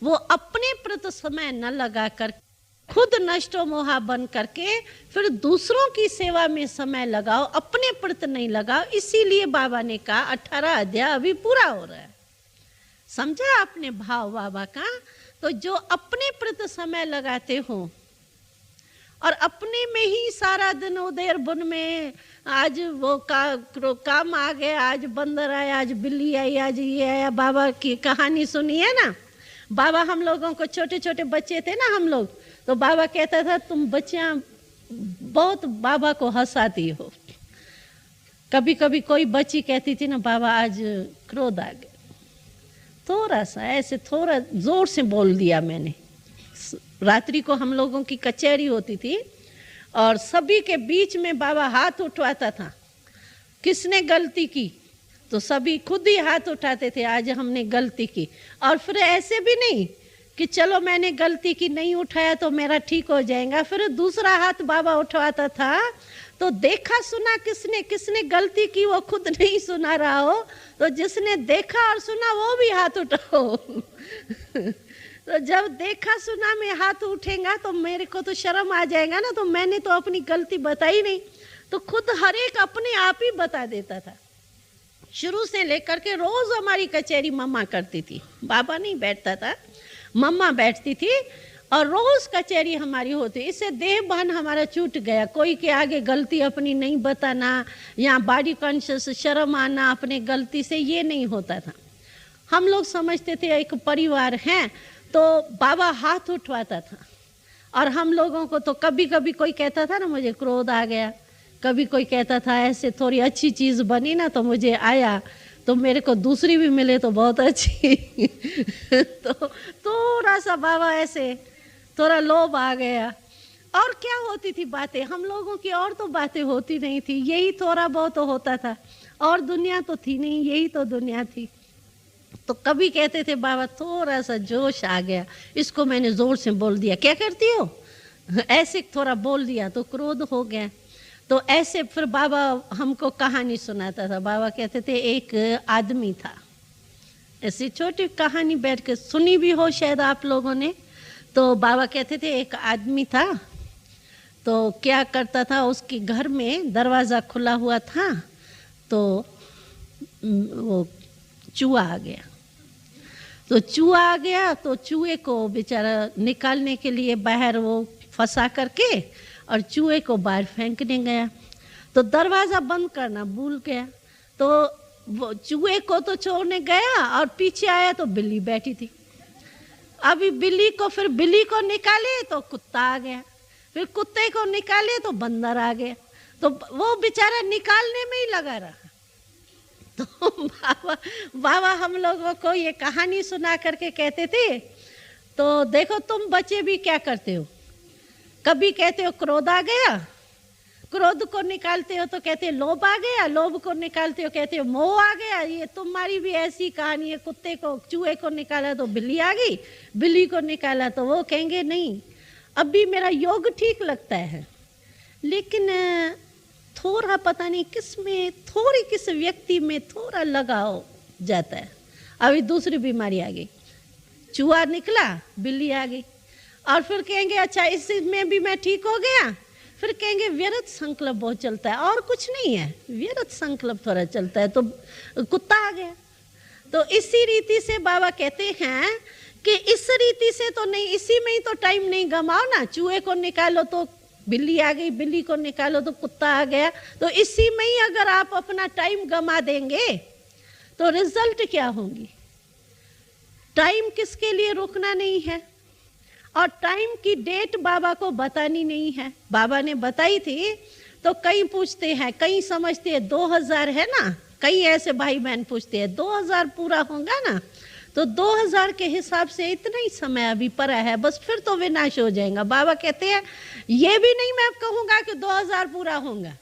वो अपने प्रति समय न लगाकर खुद नष्टो मोहा बन करके फिर दूसरों की सेवा में समय लगाओ, अपने प्रति नहीं लगाओ। इसीलिए बाबा ने कहा 18 अध्याय अभी पूरा हो रहा है। समझा आपने भाव बाबा का? तो जो अपने प्रति समय लगाते हो और अपने में ही सारा दिन उधर बन में, आज वो काम आ गए, आज बंदर आया, आज बिल्ली आई, आज ये आया। बाबा की कहानी सुनी है ना। बाबा हम लोगों को, छोटे छोटे बच्चे थे ना हम लोग, तो बाबा कहता था तुम बच्चियां बहुत बाबा को हंसाती हो। कभी कभी कोई बच्ची कहती थी ना बाबा आज क्रोध आ गया, थोड़ा सा ऐसे थोड़ा जोर से बोल दिया मैंने। रात्रि को हम लोगों की कचहरी होती थी और सभी के बीच में बाबा हाथ उठवाता था। किसने गलती की तो सभी खुद ही हाथ उठाते थे, आज हमने गलती की। और फिर ऐसे भी नहीं कि चलो मैंने गलती की, नहीं उठाया तो मेरा ठीक हो जाएगा। फिर दूसरा हाथ बाबा उठवाता था। तो देखा सुना किसने किसने गलती की वो खुद नहीं सुना रहा हो, तो जिसने देखा और सुना वो भी हाथ उठाओ। तो जब देखा सुना में हाथ उठेगा तो मेरे को तो शर्म आ जाएगा ना, तो मैंने तो अपनी गलती बताई नहीं। तो खुद हर एक अपने आप ही बता देता था। शुरू से लेकर के रोज हमारी कचहरी मम्मा करती थी, बाबा नहीं बैठता था, मम्मा बैठती थी और रोज कचहरी हमारी होती। इससे देह भान हमारा छूट गया। कोई के आगे गलती अपनी नहीं बताना या बॉडी कॉन्शियस शर्म आना अपने गलती से, ये नहीं होता था। हम लोग समझते थे एक परिवार है, तो बाबा हाथ उठवाता था। और हम लोगों को तो कभी कभी कोई कहता था ना मुझे क्रोध आ गया, कभी कोई कहता था ऐसे थोड़ी अच्छी चीज़ बनी ना तो मुझे आया, तो मेरे को दूसरी भी मिले तो बहुत अच्छी। तो थोड़ा सा बाबा ऐसे थोड़ा लोभ आ गया। और क्या होती थी बातें हम लोगों की, और तो बातें होती नहीं थी, यही थोड़ा बहुत तो होता था। और दुनिया तो थी नहीं, यही तो दुनिया थी। तो कभी कहते थे बाबा थोड़ा सा जोश आ गया, इसको मैंने जोर से बोल दिया, क्या करती हो, ऐसे थोड़ा बोल दिया तो क्रोध हो गया। तो ऐसे फिर बाबा हमको कहानी सुनाता था। बाबा कहते थे एक आदमी था, ऐसी छोटी कहानी बैठ के सुनी भी हो शायद आप लोगों ने। तो बाबा कहते थे एक आदमी था, तो क्या करता था, उसके घर में दरवाज़ा खुला हुआ था, तो वो चूहा आ गया। तो चूहा आ गया तो चूहे को बेचारा निकालने के लिए बाहर वो फंसा करके और चूहे को बाहर फेंकने गया। तो दरवाज़ा बंद करना भूल गया। तो वो चूहे को तो छोड़ने गया और पीछे आया तो बिल्ली बैठी थी। अभी बिल्ली को निकाले तो कुत्ता आ गया, फिर कुत्ते को निकाले तो बंदर आ गया। तो वो बेचारा निकालने में ही लगा रहा। तो बाबा हम लोगों को ये कहानी सुना करके कहते थे, तो देखो तुम बच्चे भी क्या करते हो, कभी कहते हो क्रोध आ गया, क्रोध को निकालते हो तो कहते हो लोभ आ गया, लोभ को निकालते हो कहते हो मोह आ गया। ये तुम्हारी भी ऐसी कहानी है, कुत्ते को चूहे को निकाला तो बिल्ली आ गई, बिल्ली को निकाला तो वो कहेंगे नहीं अभी मेरा योग ठीक लगता है। लेकिन थोड़ा पता नहीं किस में, थोड़ी किस व्यक्ति में थोड़ा लगाव जाता है। अभी दूसरी बीमारी आ गई, चूहा निकला, बिल्ली आ गई, और फिर कहेंगे अच्छा इसमें भी मैं ठीक हो गया। फिर कहेंगे व्यर्थ संकल्प बहुत चलता है, और कुछ नहीं है, व्यर्थ संकल्प थोड़ा चलता है तो कुत्ता आ गया। तो इसी रीति से बाबा कहते हैं कि इस रीति से तो नहीं, इसी में ही तो टाइम नहीं गमाओ ना। चूहे को निकालो तो बिल्ली आ गई, बिल्ली को निकालो तो कुत्ता आ गया। तो इसी में ही अगर आप अपना टाइम गमा देंगे तो रिजल्ट क्या होंगी। टाइम किसके लिए रुकना नहीं है, और टाइम की डेट बाबा को बतानी नहीं है। बाबा ने बताई थी तो कई पूछते हैं, कई समझते हैं 2000 है ना, कई ऐसे भाई बहन पूछते हैं 2000 पूरा होगा ना, तो 2000 के हिसाब से इतना ही समय अभी पड़ा है, बस फिर तो विनाश हो जाएगा। बाबा कहते हैं ये भी नहीं मैं कहूंगा कि 2000 पूरा होगा।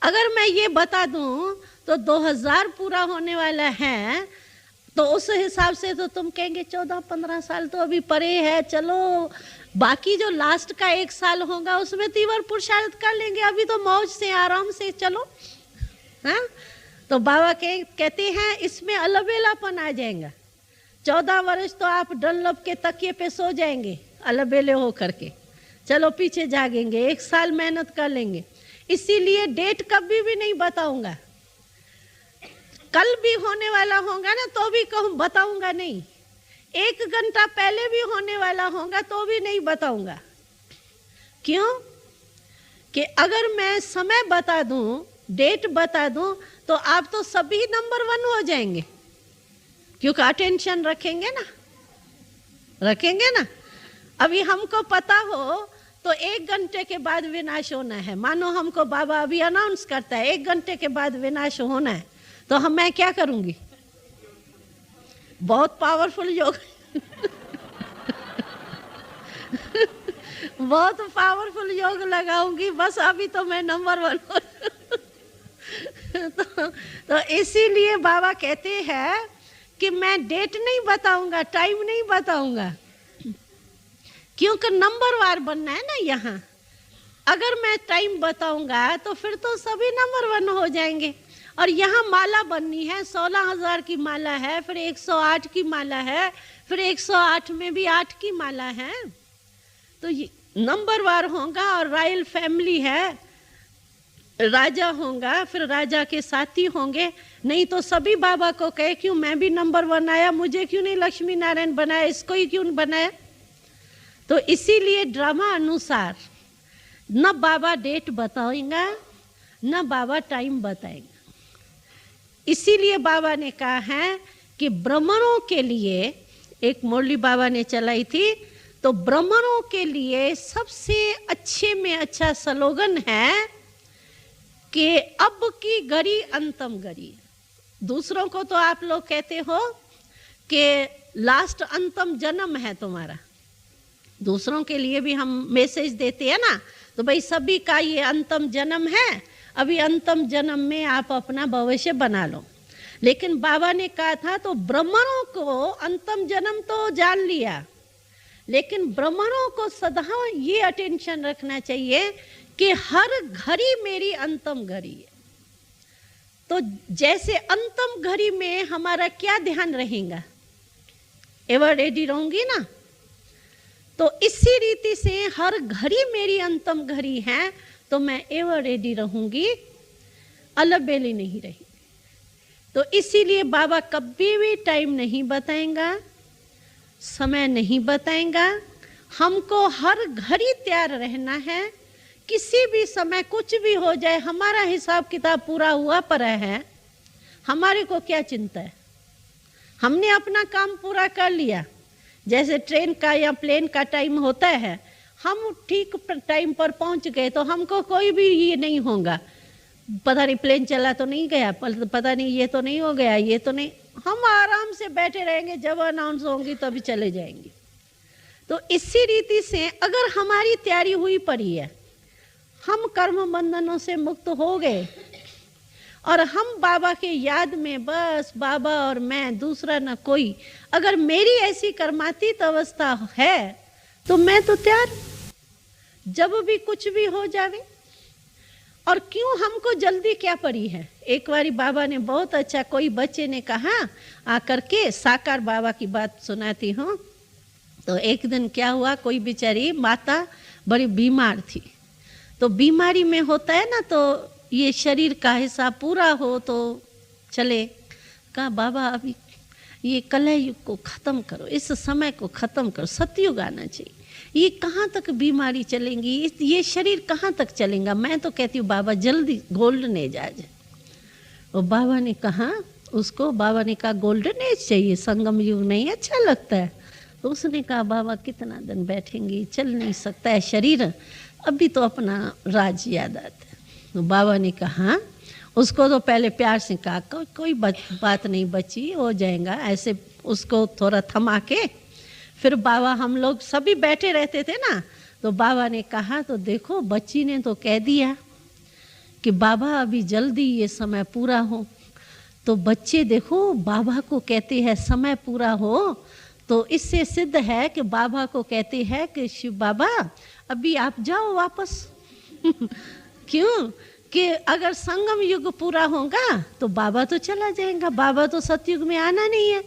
अगर मैं ये बता दूं तो 2000 पूरा होने वाला है, तो उस हिसाब से तो तुम कहेंगे 14-15 साल तो अभी परे है, चलो बाकी जो लास्ट का 1 साल होगा उसमें तीव्र पुरुषार्थ कर लेंगे, अभी तो मौज से आराम से चलो। हाँ, तो बाबा कहते हैं इसमें अलबेलापन आ जाएगा। 14 वर्ष तो आप डनलप के तकिए पे सो जाएंगे अलबेले हो करके, चलो पीछे जागेंगे, 1 साल मेहनत कर लेंगे। इसीलिए डेट कभी भी नहीं बताऊंगा। कल भी होने वाला होगा ना तो भी कहूँ बताऊंगा नहीं, 1 घंटा पहले भी होने वाला होगा तो भी नहीं बताऊंगा। क्यों कि अगर मैं समय बता दूं, डेट बता दूं, तो आप तो सभी नंबर 1 हो जाएंगे, क्योंकि अटेंशन रखेंगे ना। अभी हमको पता हो तो 1 घंटे के बाद विनाश होना है। मानो हमको बाबा अभी अनाउंस करता है 1 घंटे के बाद विनाश होना है, तो मैं क्या करूंगी, बहुत पावरफुल योग बहुत पावरफुल योग लगाऊंगी, बस अभी तो मैं नंबर 1 हो तो इसीलिए बाबा कहते हैं कि मैं डेट नहीं बताऊंगा, टाइम नहीं बताऊंगा, क्योंकि नंबर वार बनना है ना यहाँ। अगर मैं टाइम बताऊंगा तो फिर तो सभी नंबर 1 हो जाएंगे। और यहाँ माला बननी है, 16,000 की माला है, फिर 108 की माला है, फिर 108 में भी 8 की माला है, तो ये नंबर वार होगा। और रॉयल फैमिली है, राजा होगा, फिर राजा के साथी होंगे। नहीं तो सभी बाबा को कहे क्यों मैं भी नंबर 1 आया, मुझे क्यों नहीं लक्ष्मी नारायण बनाया, इसको ही क्यों बनाया। तो इसीलिए ड्रामा अनुसार न बाबा डेट बताएंगा न बाबा टाइम बताएंगा। इसीलिए बाबा ने कहा है कि ब्राह्मणों के लिए, एक मुरली बाबा ने चलाई थी, तो ब्राह्मणों के लिए सबसे अच्छे में अच्छा स्लोगन है कि अब की घड़ी अंतम घड़ी। दूसरों को तो आप लोग कहते हो कि लास्ट अंतम जन्म है तुम्हारा, दूसरों के लिए भी हम मैसेज देते हैं ना, तो भाई सभी का ये अंतम जन्म है, अभी अंतम जन्म में आप अपना भविष्य बना लो। लेकिन बाबा ने कहा था तो ब्राह्मणों को अंतम जन्म तो जान लिया, लेकिन ब्राह्मणों को सदा ये अटेंशन रखना चाहिए कि हर घड़ी मेरी अंतम घड़ी है। तो जैसे अंतम घड़ी में हमारा क्या ध्यान रहेगा, एवर रेडी रहूंगी ना, तो इसी रीति से हर घड़ी मेरी अंतम घड़ी है, तो मैं एवर रेडी रहूंगी, अलबेली नहीं रही। तो इसीलिए बाबा कभी भी टाइम नहीं बताएंगा, समय नहीं बताएंगा। हमको हर घड़ी तैयार रहना है, किसी भी समय कुछ भी हो जाए, हमारा हिसाब किताब पूरा हुआ पड़ा है, हमारे को क्या चिंता है। हमने अपना काम पूरा कर लिया, जैसे ट्रेन का या प्लेन का टाइम होता है, हम ठीक टाइम पर पहुंच गए तो हमको कोई भी ये नहीं होगा, पता नहीं प्लेन चला तो नहीं गया, पता नहीं ये तो नहीं हो गया, ये तो नहीं, हम आराम से बैठे रहेंगे, जब अनाउंस होंगी तभी चले जाएंगे। तो इसी रीति से अगर हमारी तैयारी हुई पड़ी है, हम कर्म बंधनों से मुक्त हो गए और हम बाबा के याद में बस बाबा और मैं, दूसरा ना कोई, अगर मेरी ऐसी कर्मातीत अवस्था है तो मैं तो तैयार, जब भी कुछ भी हो जावे। और क्यों हमको जल्दी क्या पड़ी है? एक बारी बाबा ने बहुत अच्छा, कोई बच्चे ने कहा आकर के, साकार बाबा की बात सुनाती हूँ। तो एक दिन क्या हुआ, कोई बेचारी माता बड़ी बीमार थी। तो बीमारी में होता है ना, तो ये शरीर का हिस्सा पूरा हो तो चले। कहा बाबा अभी ये कलह युग को ख़त्म करो, इस समय को ख़त्म करो, सतयुग आना चाहिए। ये कहाँ तक बीमारी चलेंगी, ये शरीर कहाँ तक चलेगा? मैं तो कहती हूँ बाबा जल्दी गोल्डन एज आ जाए। और बाबा ने कहा उसको, बाबा ने कहा गोल्डन एज चाहिए, संगम युग नहीं अच्छा लगता है। तो उसने कहा बाबा कितना दिन बैठेंगी, चल नहीं सकता है शरीर, अभी तो अपना राज याद आता है। तो बाबा ने कहा उसको, तो पहले प्यार से कहा कोई बात नहीं बच्ची, हो जाएगा, ऐसे उसको थोड़ा थमा के। फिर बाबा, हम लोग सभी बैठे रहते थे ना, तो बाबा ने कहा तो देखो बच्ची ने तो कह दिया कि बाबा अभी जल्दी ये समय पूरा हो। तो बच्चे देखो बाबा को कहते हैं समय पूरा हो, तो इससे सिद्ध है कि बाबा को कहते हैं कि शिव बाबा अभी आप जाओ वापस। क्यों कि अगर संगम युग पूरा होगा तो बाबा तो चला जाएगा, बाबा तो सतयुग में आना नहीं है।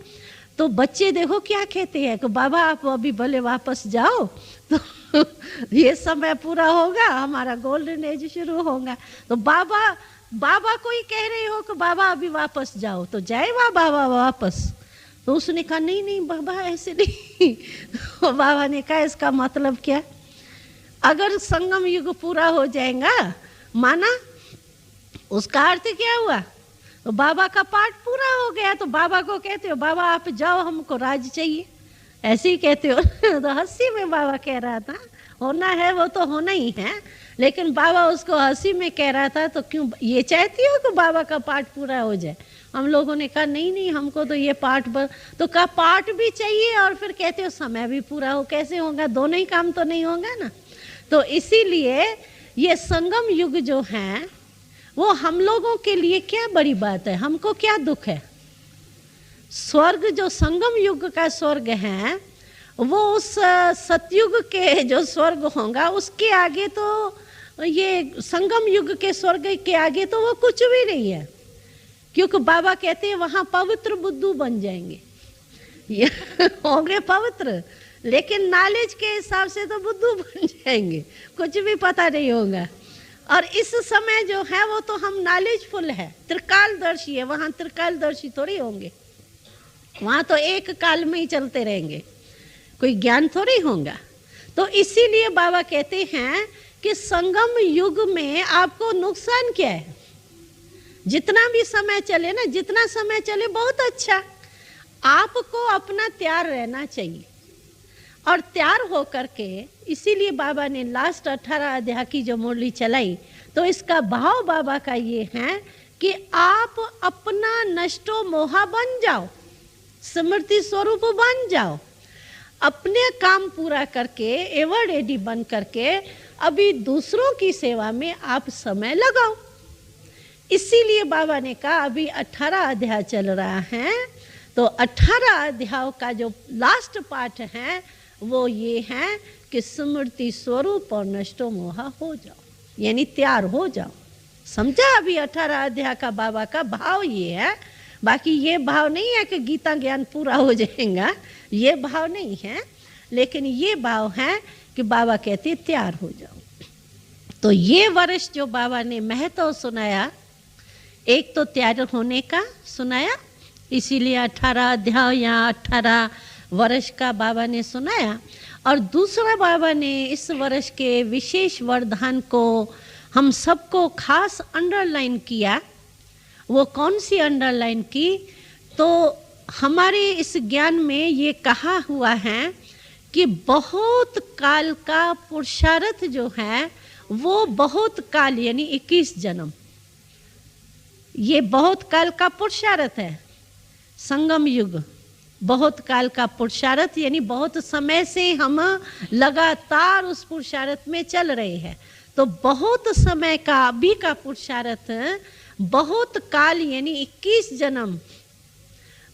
तो बच्चे देखो क्या कहते हैं कि बाबा आप अभी भले वापस जाओ, तो ये समय पूरा होगा, हमारा गोल्डन एज शुरू होगा। तो बाबा को ही कह रहे हो कि बाबा अभी वापस जाओ, तो जाएगा बाबा वापस। तो उसने कहा नहीं नहीं बाबा ऐसे नहीं। तो बाबा ने कहा इसका मतलब क्या? अगर संगम युग पूरा हो जाएगा, माना उसका अर्थ क्या हुआ? तो बाबा का पाठ पूरा हो गया, तो बाबा को कहते हो बाबा आप जाओ, हमको राज चाहिए, ऐसे ही कहते हो। तो हंसी में बाबा कह रहा था, होना है वो तो होना ही है, लेकिन बाबा उसको हंसी में कह रहा था। तो क्यों ये चाहती हो कि बाबा का पाठ पूरा हो जाए? हम लोगों ने कहा नहीं नहीं हमको तो ये पाठ तो कहा पाठ भी चाहिए और फिर कहते हो समय भी पूरा हो, कैसे होगा? दोनों ही काम तो नहीं होगा ना। तो इसीलिए ये संगम युग जो है वो हम लोगों के लिए क्या बड़ी बात है, हमको क्या दुख है? स्वर्ग जो संगम युग का स्वर्ग है वो उस सतयुग के जो स्वर्ग होगा उसके आगे तो ये संगम युग के स्वर्ग के आगे तो वो कुछ भी नहीं है। क्योंकि बाबा कहते हैं वहां पवित्र बुद्धू बन जाएंगे, ये होंगे पवित्र, लेकिन नॉलेज के हिसाब से तो बुद्धू बन जाएंगे, कुछ भी पता नहीं होगा। और इस समय जो है वो तो हम नॉलेजफुल है, त्रिकालदर्शी है, वहां त्रिकालदर्शी थोड़ी होंगे, वहां तो एक काल में ही चलते रहेंगे, कोई ज्ञान थोड़ी होगा। तो इसीलिए बाबा कहते हैं कि संगम युग में आपको नुकसान क्या है? जितना भी समय चले ना, जितना समय चले बहुत अच्छा, आपको अपना तैयार रहना चाहिए। और तैयार होकर के, इसीलिए बाबा ने लास्ट 18 अध्याय की जो मुरली चलाई, तो इसका भाव बाबा का ये है कि आप अपना नष्टो मोहा बन जाओ, स्मृति स्वरूप बन जाओ, अपने काम पूरा करके एवर रेडी बन करके अभी दूसरों की सेवा में आप समय लगाओ। इसीलिए बाबा ने कहा अभी 18 अध्याय चल रहा है, तो 18 अध्याय का जो लास्ट पार्ट है वो ये है कि स्मृति स्वरूप और नष्टो मोहा हो जाओ, यानी तैयार हो जाओ। समझा? अभी 18 अध्याय का बाबा का भाव ये है। बाकी ये भाव नहीं है कि गीता ज्ञान पूरा हो जाएगा, ये भाव नहीं है, लेकिन ये भाव है कि बाबा कहते तैयार हो जाओ। तो ये वर्ष जो बाबा ने महत्व सुनाया, एक तो तैयार होने का सुनाया, इसीलिए 18 अध्याय या 18 वर्ष का बाबा ने सुनाया। और दूसरा बाबा ने इस वर्ष के विशेष वरदान को हम सबको खास अंडरलाइन किया। वो कौन सी अंडरलाइन की? तो हमारे इस ज्ञान में ये कहा हुआ है कि बहुत काल का पुरुषार्थ जो है वो बहुत काल यानी 21 जन्म, ये बहुत काल का पुरुषार्थ है। संगम युग बहुत काल का पुरुषार्थ यानी बहुत समय से हम लगातार उस पुरुषार्थ में चल रहे हैं। तो बहुत समय का अभी का पुरुषार्थ बहुत काल यानी 21 जन्म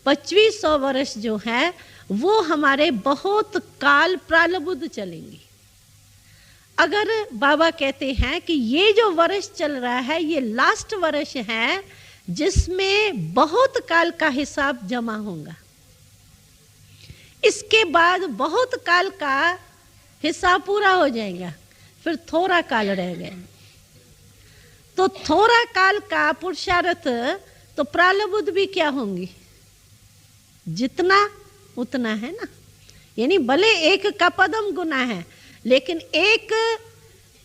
2500 वर्ष जो है वो हमारे बहुत काल प्रालब्ध चलेंगे। अगर बाबा कहते हैं कि ये जो वर्ष चल रहा है ये लास्ट वर्ष है जिसमें बहुत काल का हिसाब जमा होगा, इसके बाद बहुत काल का हिसाब पूरा हो जाएगा, फिर थोड़ा काल रह गया। तो थोड़ा काल का पुरुषार्थ तो प्रारब्ध भी क्या होंगी, जितना उतना है ना। यानी भले एक का पदम गुना है, लेकिन एक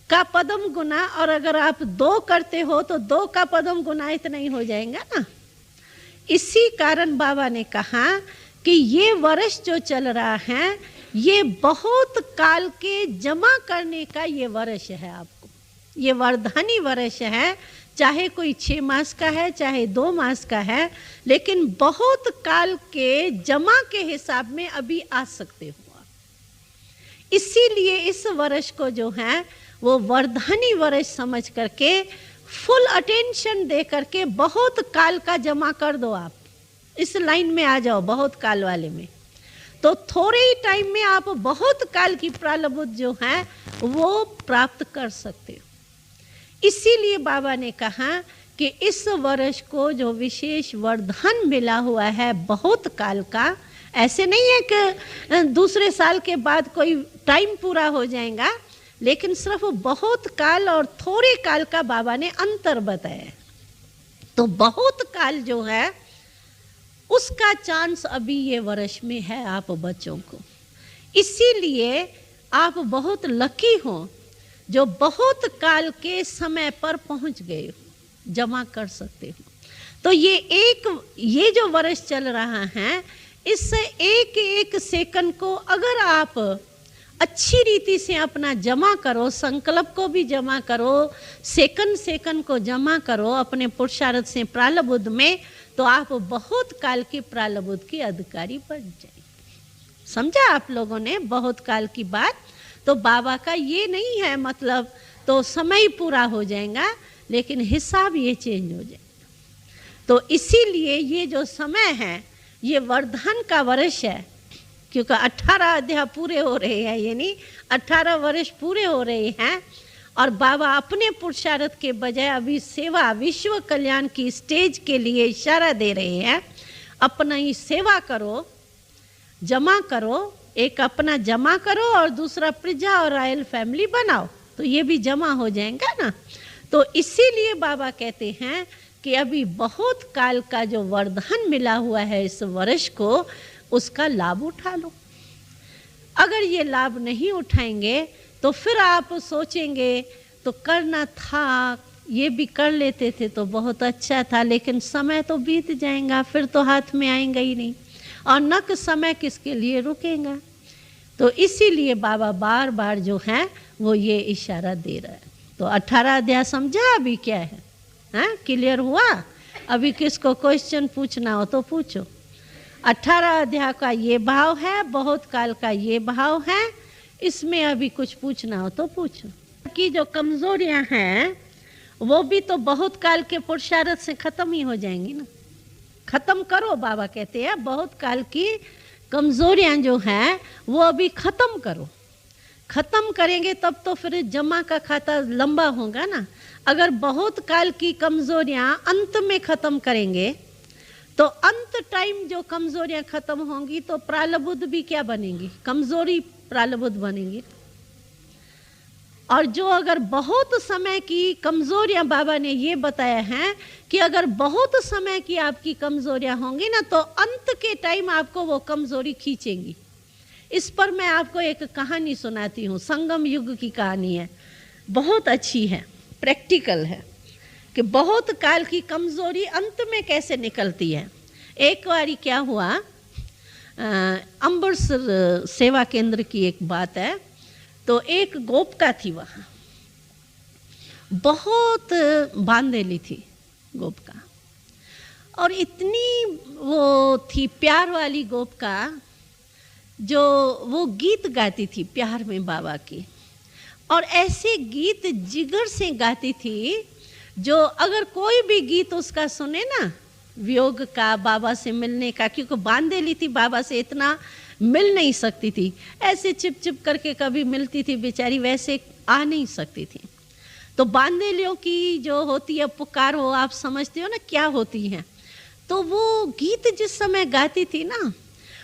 का पदम गुना, और अगर आप 2 करते हो तो 2 का पदम गुना इतना ही हो जाएगा ना। इसी कारण बाबा ने कहा कि ये वर्ष जो चल रहा है ये बहुत काल के जमा करने का ये वर्ष है। आपको ये वरदानी वर्ष है, चाहे कोई 6 मास का है चाहे 2 मास का है, लेकिन बहुत काल के जमा के हिसाब में अभी आ सकते हो। इसीलिए इस वर्ष को जो है वो वरदानी वर्ष समझ करके फुल अटेंशन दे करके बहुत काल का जमा कर दो। आप इस लाइन में आ जाओ, बहुत काल वाले में, तो थोड़े ही टाइम में आप बहुत काल की प्रारब्ध जो है वो प्राप्त कर सकते हो। इसीलिए बाबा ने कहा कि इस वर्ष को जो विशेष वरदान मिला हुआ है बहुत काल का, ऐसे नहीं है कि दूसरे साल के बाद कोई टाइम पूरा हो जाएगा, लेकिन सिर्फ बहुत काल और थोड़े काल का बाबा ने अंतर बताया। तो बहुत काल जो है उसका चांस अभी ये वर्ष में है आप बच्चों को। इसीलिए आप बहुत लकी हो जो बहुत काल के समय पर पहुंच गए हो, जमा कर सकते हो। तो ये जो वर्ष चल रहा है, इससे एक एक सेकंड को अगर आप अच्छी रीति से अपना जमा करो, संकल्प को भी जमा करो, सेकंड को जमा करो अपने पुरुषार्थ से प्रारब्ध में, तो आप बहुत काल के प्रारब्ध के अधिकारी बन जाएंगे। समझा आप लोगों ने बहुत काल की बात? तो बाबा का ये नहीं है मतलब तो समय पूरा हो जाएगा, लेकिन हिसाब ये चेंज हो जाएगा। तो इसीलिए ये जो समय है ये वरदान का वर्ष है, क्योंकि 18 अध्याय पूरे हो रहे हैं, यानी 18 वर्ष पूरे हो रहे हैं। और बाबा अपने पुरुषार्थ के बजाय अभी सेवा विश्व कल्याण की स्टेज के लिए इशारा दे रहे हैं। अपना ही सेवा करो, जमा करो, एक अपना जमा करो और दूसरा प्रजा और रॉयल फैमिली बनाओ, तो ये भी जमा हो जाएगा ना। तो इसीलिए बाबा कहते हैं कि अभी बहुत काल का जो वरदान मिला हुआ है इस वर्ष को, उसका लाभ उठा लो। अगर ये लाभ नहीं उठाएंगे तो फिर आप सोचेंगे तो करना था, ये भी कर लेते थे तो बहुत अच्छा था, लेकिन समय तो बीत जाएगा, फिर तो हाथ में आएगा ही नहीं, और न कि समय किसके लिए रुकेगा। तो इसीलिए बाबा बार बार जो है वो ये इशारा दे रहा है। तो 18 अध्याय समझा अभी क्या है? हाँ, क्लियर हुआ? अभी किसको क्वेश्चन पूछना हो तो पूछो। 18 अध्याय का ये भाव है, बहुत काल का ये भाव है, इसमें अभी कुछ पूछना हो तो पूछो। कि जो कमजोरियां हैं वो भी तो बहुत काल के पुरुषार्थ से खत्म ही हो जाएंगी ना। खत्म करो, बाबा कहते हैं बहुत काल की कमजोरियां जो हैं वो अभी खत्म करो। खत्म करेंगे तब तो फिर जमा का खाता लंबा होगा ना। अगर बहुत काल की कमजोरियां अंत में खत्म करेंगे तो अंत टाइम जो कमजोरियां खत्म होंगी तो प्रारब्ध भी क्या बनेंगी? कमजोरी प्रारब्ध बनेंगी। और जो अगर बहुत समय की कमजोरियां, बाबा ने ये बताया है कि अगर बहुत समय की आपकी कमजोरियां होंगी ना तो अंत के टाइम आपको वो कमजोरी खींचेंगी। इस पर मैं आपको एक कहानी सुनाती हूँ, संगम युग की कहानी है, बहुत अच्छी है, प्रैक्टिकल है कि बहुत काल की कमजोरी अंत में कैसे निकलती है। एक बारी क्या हुआ, अमृतसर सेवा केंद्र की एक बात है। तो एक गोपिका थी वहाँ, बहुत बांधेली थी गोपिका, और इतनी वो थी प्यार वाली गोपिका जो वो गीत गाती थी प्यार में बाबा की, और ऐसे गीत जिगर से गाती थी जो अगर कोई भी गीत उसका सुने ना, वियोग का, बाबा से मिलने का, क्योंकि बांधेली थी, बाबा से इतना मिल नहीं सकती थी, ऐसे चिप चिप करके कभी मिलती थी बेचारी, वैसे आ नहीं सकती थी। तो बांदेलियों की जो होती है पुकार, वो आप समझते हो ना क्या होती है। तो वो गीत जिस समय गाती थी ना,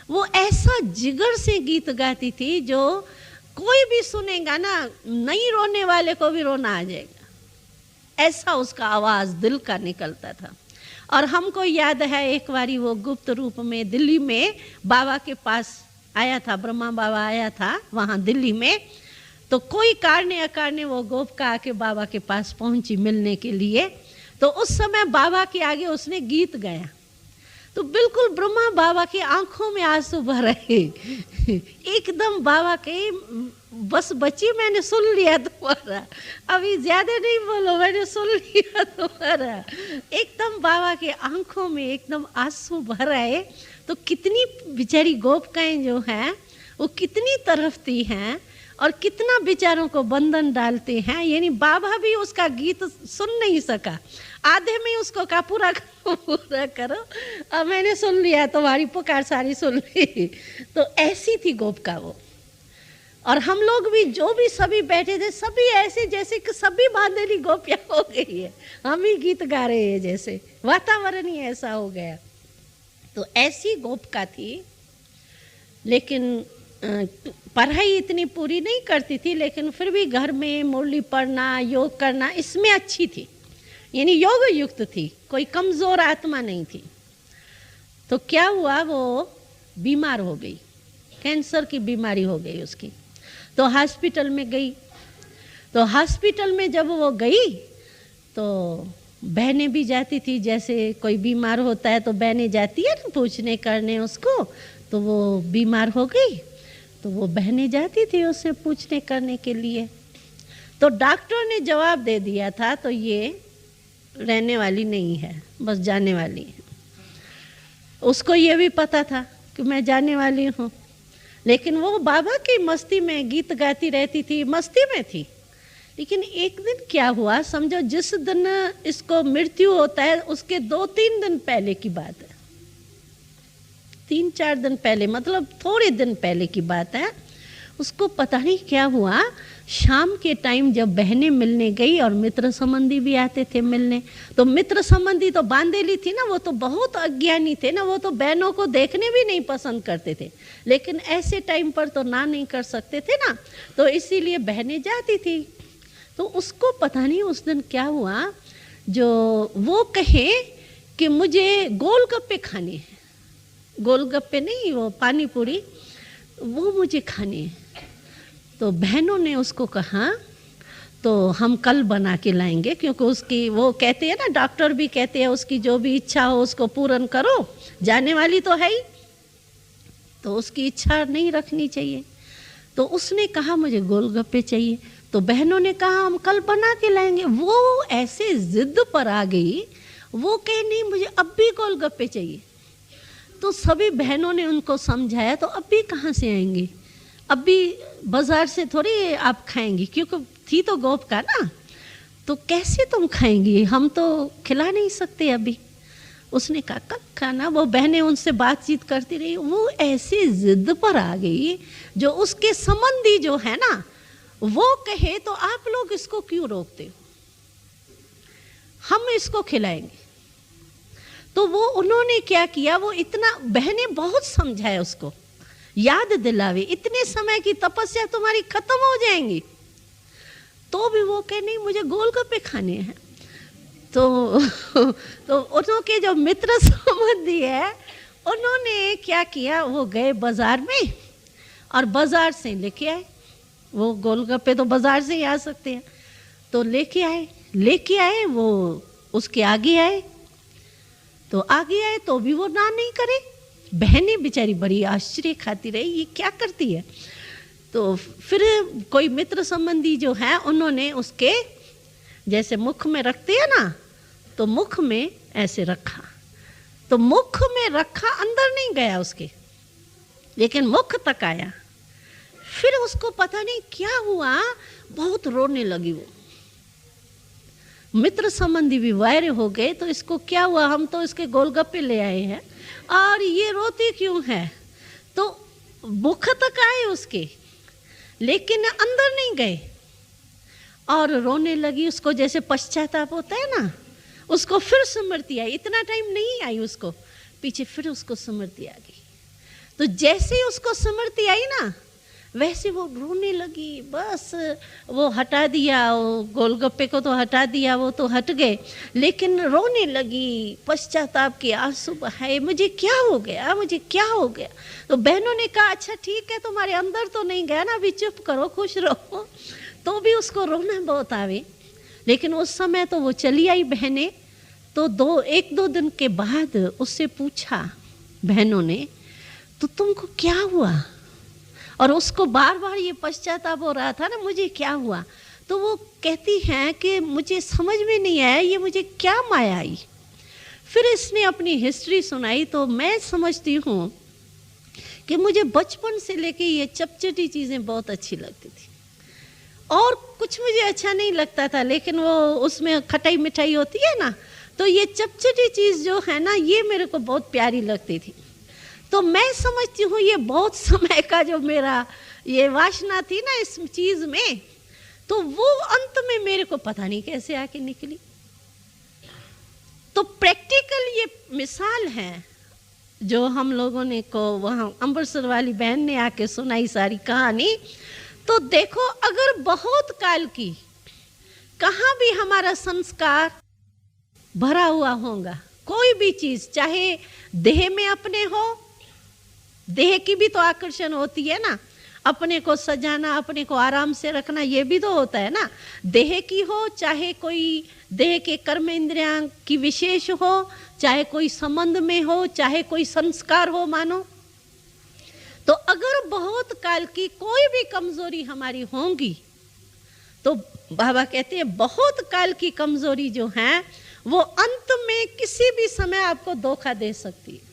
वो ऐसा जिगर से गीत गाती थी जो कोई भी सुनेगा ना, नहीं रोने वाले को भी रोना आ जाएगा, ऐसा उसका आवाज़ दिल का निकलता था। और हमको याद है एक बारी वो गुप्त रूप में दिल्ली में बाबा के पास आया था, ब्रह्मा बाबा आया था वहाँ दिल्ली में। तो कोई कारणे अकारणे वो गोपिका आके बाबा के पास पहुंची मिलने के लिए। तो उस समय बाबा के आगे उसने गीत गाया, तो बिल्कुल ब्रह्मा बाबा की आंखों में आंसू भर रहे। एकदम बाबा के बस बच्ची, मैंने सुन लिया तुम्हारा, अभी ज्यादा नहीं बोलो, मैंने सुन लिया तुम्हारा। एकदम बाबा के आंखों में एकदम आंसू भर आए। तो कितनी बेचारी गोपिकाएं जो हैं वो कितनी तरफती हैं और कितना बेचारों को बंधन डालते हैं। यानी बाबा भी उसका गीत सुन नहीं सका, आधे में उसको कहा पूरा करो पूरा करो, अब मैंने सुन लिया, तुम्हारी पुकार सारी सुन ली। तो ऐसी थी गोपिका वो। और हम लोग भी जो भी सभी बैठे थे, सभी ऐसे जैसे कि सभी बांधेली गोपियाँ हो गई है, हम ही गीत गा रहे हैं, जैसे वातावरण ही ऐसा हो गया। तो ऐसी गोपिका थी। लेकिन पढ़ाई इतनी पूरी नहीं करती थी, लेकिन फिर भी घर में मुरली पढ़ना, योग करना, इसमें अच्छी थी, यानी योग युक्त थी, कोई कमज़ोर आत्मा नहीं थी। तो क्या हुआ, वो बीमार हो गई, कैंसर की बीमारी हो गई उसकी। तो हॉस्पिटल में गई। तो हॉस्पिटल में जब वो गई तो बहनें भी जाती थी, जैसे कोई बीमार होता है तो बहनें जाती है ना पूछने करने उसको। तो वो बीमार हो गई तो वो बहनें जाती थी उससे पूछने करने के लिए। तो डॉक्टर ने जवाब दे दिया था, तो ये रहने वाली नहीं है, बस जाने वाली है। उसको ये भी पता था कि मैं जाने वाली हूँ, लेकिन वो बाबा की मस्ती में गीत गाती रहती थी, मस्ती में थी। लेकिन एक दिन क्या हुआ, समझो जिस दिन इसको मृत्यु होता है उसके 2-3 दिन पहले की बात है, 3-4 दिन पहले, मतलब थोड़े दिन पहले की बात है। उसको पता नहीं क्या हुआ, शाम के टाइम जब बहनें मिलने गई और मित्र संबंधी भी आते थे मिलने, तो मित्र संबंधी तो बांधेली थी ना, वो तो बहुत अज्ञानी थे ना, वो तो बहनों को देखने भी नहीं पसंद करते थे। लेकिन ऐसे टाइम पर तो ना नहीं कर सकते थे ना, तो इसीलिए बहनें जाती थी। तो उसको पता नहीं उस दिन क्या हुआ, जो वो कहे कि मुझे गोलगप्पे खाने हैं, गोलगप्पे नहीं, वो पानी पूरी, वो मुझे खाने हैं। तो बहनों ने उसको कहा तो हम कल बना के लाएंगे, क्योंकि उसकी, वो कहते हैं ना, डॉक्टर भी कहते हैं उसकी जो भी इच्छा हो उसको पूर्ण करो, जाने वाली तो है ही, तो उसकी इच्छा नहीं रखनी चाहिए। तो उसने कहा मुझे गोलगप्पे चाहिए। तो बहनों ने कहा हम कल बना के लाएंगे। वो ऐसे जिद पर आ गई, वो कहे नहीं मुझे अब भी गोलगप्पे चाहिए। तो सभी बहनों ने उनको समझाया, तो अब भी कहाँ से आएंगे, अब भी बाजार से थोड़ी आप खाएंगी, क्योंकि थी तो गोपिका ना, तो कैसे तुम खाएंगी, हम तो खिला नहीं सकते अभी। उसने कहा कब खाना। वो बहनें उनसे बातचीत करती रही। वो ऐसी जिद पर आ गई, जो उसके संबंधी जो है ना, वो कहे तो आप लोग इसको क्यों रोकते हो, हम इसको खिलाएंगे। तो वो उन्होंने क्या किया, वो इतना, बहनें बहुत समझाए उसको, याद दिलावे, इतने समय की तपस्या तुम्हारी खत्म हो जाएंगी, तो भी वो कहे नहीं मुझे गोलगप्पे खाने हैं। तो उनके जो मित्र संबंधी है, उन्होंने क्या किया, वो गए बाजार में और बाजार से लेके आए। वो गोलगप्पे तो बाजार से ही आ सकते हैं, तो लेके आए वो उसके आगे आए। तो आगे आए तो भी वो ना नहीं करे। बहनें बेचारी बड़ी आश्चर्य खाती रही, ये क्या करती है। तो फिर कोई मित्र संबंधी जो है, उन्होंने उसके जैसे मुख में रखते हैं ना, तो मुख में ऐसे रखा, तो मुख में रखा, अंदर नहीं गया उसके, लेकिन मुख तक आया। फिर उसको पता नहीं क्या हुआ, बहुत रोने लगी वो। मित्र संबंधी भी वायरे हो गए, तो इसको क्या हुआ, हम तो इसके गोलगप्पे ले आए हैं और ये रोती क्यों है। तो मुख तक आए उसके, लेकिन अंदर नहीं गए और रोने लगी। उसको जैसे पश्चाताप होता है ना, उसको फिर स्मृति आई। इतना टाइम नहीं आई उसको, पीछे फिर उसको स्मृति आ गई। तो जैसे ही उसको स्मृति आई ना, वैसे वो रोने लगी। बस वो हटा दिया, वो गोलगप्पे को तो हटा दिया, वो तो हट गए, लेकिन रोने लगी, पश्चाताप के आंसू बहाए, मुझे क्या हो गया, मुझे क्या हो गया। तो बहनों ने कहा अच्छा ठीक है, तुम्हारे अंदर तो नहीं गया ना, अभी चुप करो, खुश रहो। तो भी उसको रोना बहुत आवे, लेकिन उस समय तो वो चली आई बहनें। तो एक दो दिन के बाद उससे पूछा बहनों ने, तो तुमको क्या हुआ? और उसको बार बार ये पश्चाताप हो रहा था ना, मुझे क्या हुआ। तो वो कहती हैं कि मुझे समझ में नहीं आया, ये मुझे क्या माया आई। फिर इसने अपनी हिस्ट्री सुनाई। तो मैं समझती हूँ कि मुझे बचपन से लेके ये चटपटी चीज़ें बहुत अच्छी लगती थी, और कुछ मुझे अच्छा नहीं लगता था, लेकिन वो उसमें खटाई मिठाई होती है ना, तो ये चटपटी चीज़ जो है ना, ये मेरे को बहुत प्यारी लगती थी। तो मैं समझती हूँ ये बहुत समय का जो मेरा ये वासना थी ना इस चीज़ में, तो वो अंत में मेरे को पता नहीं कैसे आके निकली। तो प्रैक्टिकल ये मिसाल है जो हम लोगों ने को वहाँ अमृतसर वाली बहन ने आके सुनाई सारी कहानी। तो देखो, अगर बहुत काल की कहाँ भी हमारा संस्कार भरा हुआ होगा, कोई भी चीज़, चाहे देह में अपने हो, देह की भी तो आकर्षण होती है ना, अपने को सजाना, अपने को आराम से रखना, ये भी तो होता है ना। देह की हो, चाहे कोई देह के कर्म इंद्रियां की विशेष हो, चाहे कोई संबंध में हो, चाहे कोई संस्कार हो मानो। तो अगर बहुत काल की कोई भी कमजोरी हमारी होंगी, तो बाबा कहते हैं बहुत काल की कमजोरी जो है वो अंत में किसी भी समय आपको धोखा दे सकती है।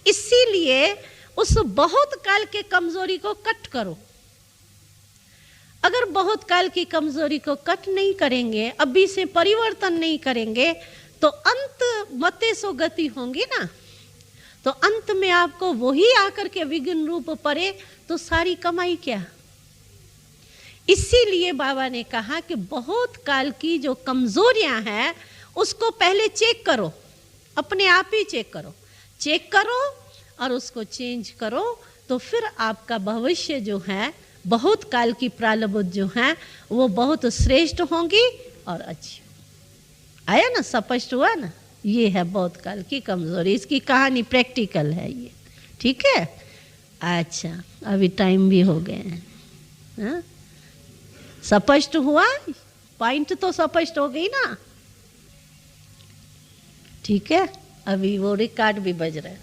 इसीलिए उस बहुत काल के कमजोरी को कट करो। अगर बहुत काल की कमजोरी को कट नहीं करेंगे, अभी से परिवर्तन नहीं करेंगे, तो अंत मते सो गति होंगी ना, तो अंत में आपको वही आकर के विघ्न रूप पड़े तो सारी कमाई क्या। इसीलिए बाबा ने कहा कि बहुत काल की जो कमजोरियां हैं उसको पहले चेक करो, अपने आप ही चेक करो और उसको चेंज करो, तो फिर आपका भविष्य जो है, बहुत काल की प्रारब्ध जो है वो बहुत श्रेष्ठ होंगी और अच्छी। आया ना, स्पष्ट हुआ ना। ये है बहुत काल की कमजोरी, इसकी कहानी प्रैक्टिकल है ये, ठीक है। अच्छा, अभी टाइम भी हो गए हैं, हाँ? स्पष्ट हुआ, पॉइंट तो स्पष्ट हो गई ना, ठीक है। अभी वो रिकॉर्ड भी बज रहा है।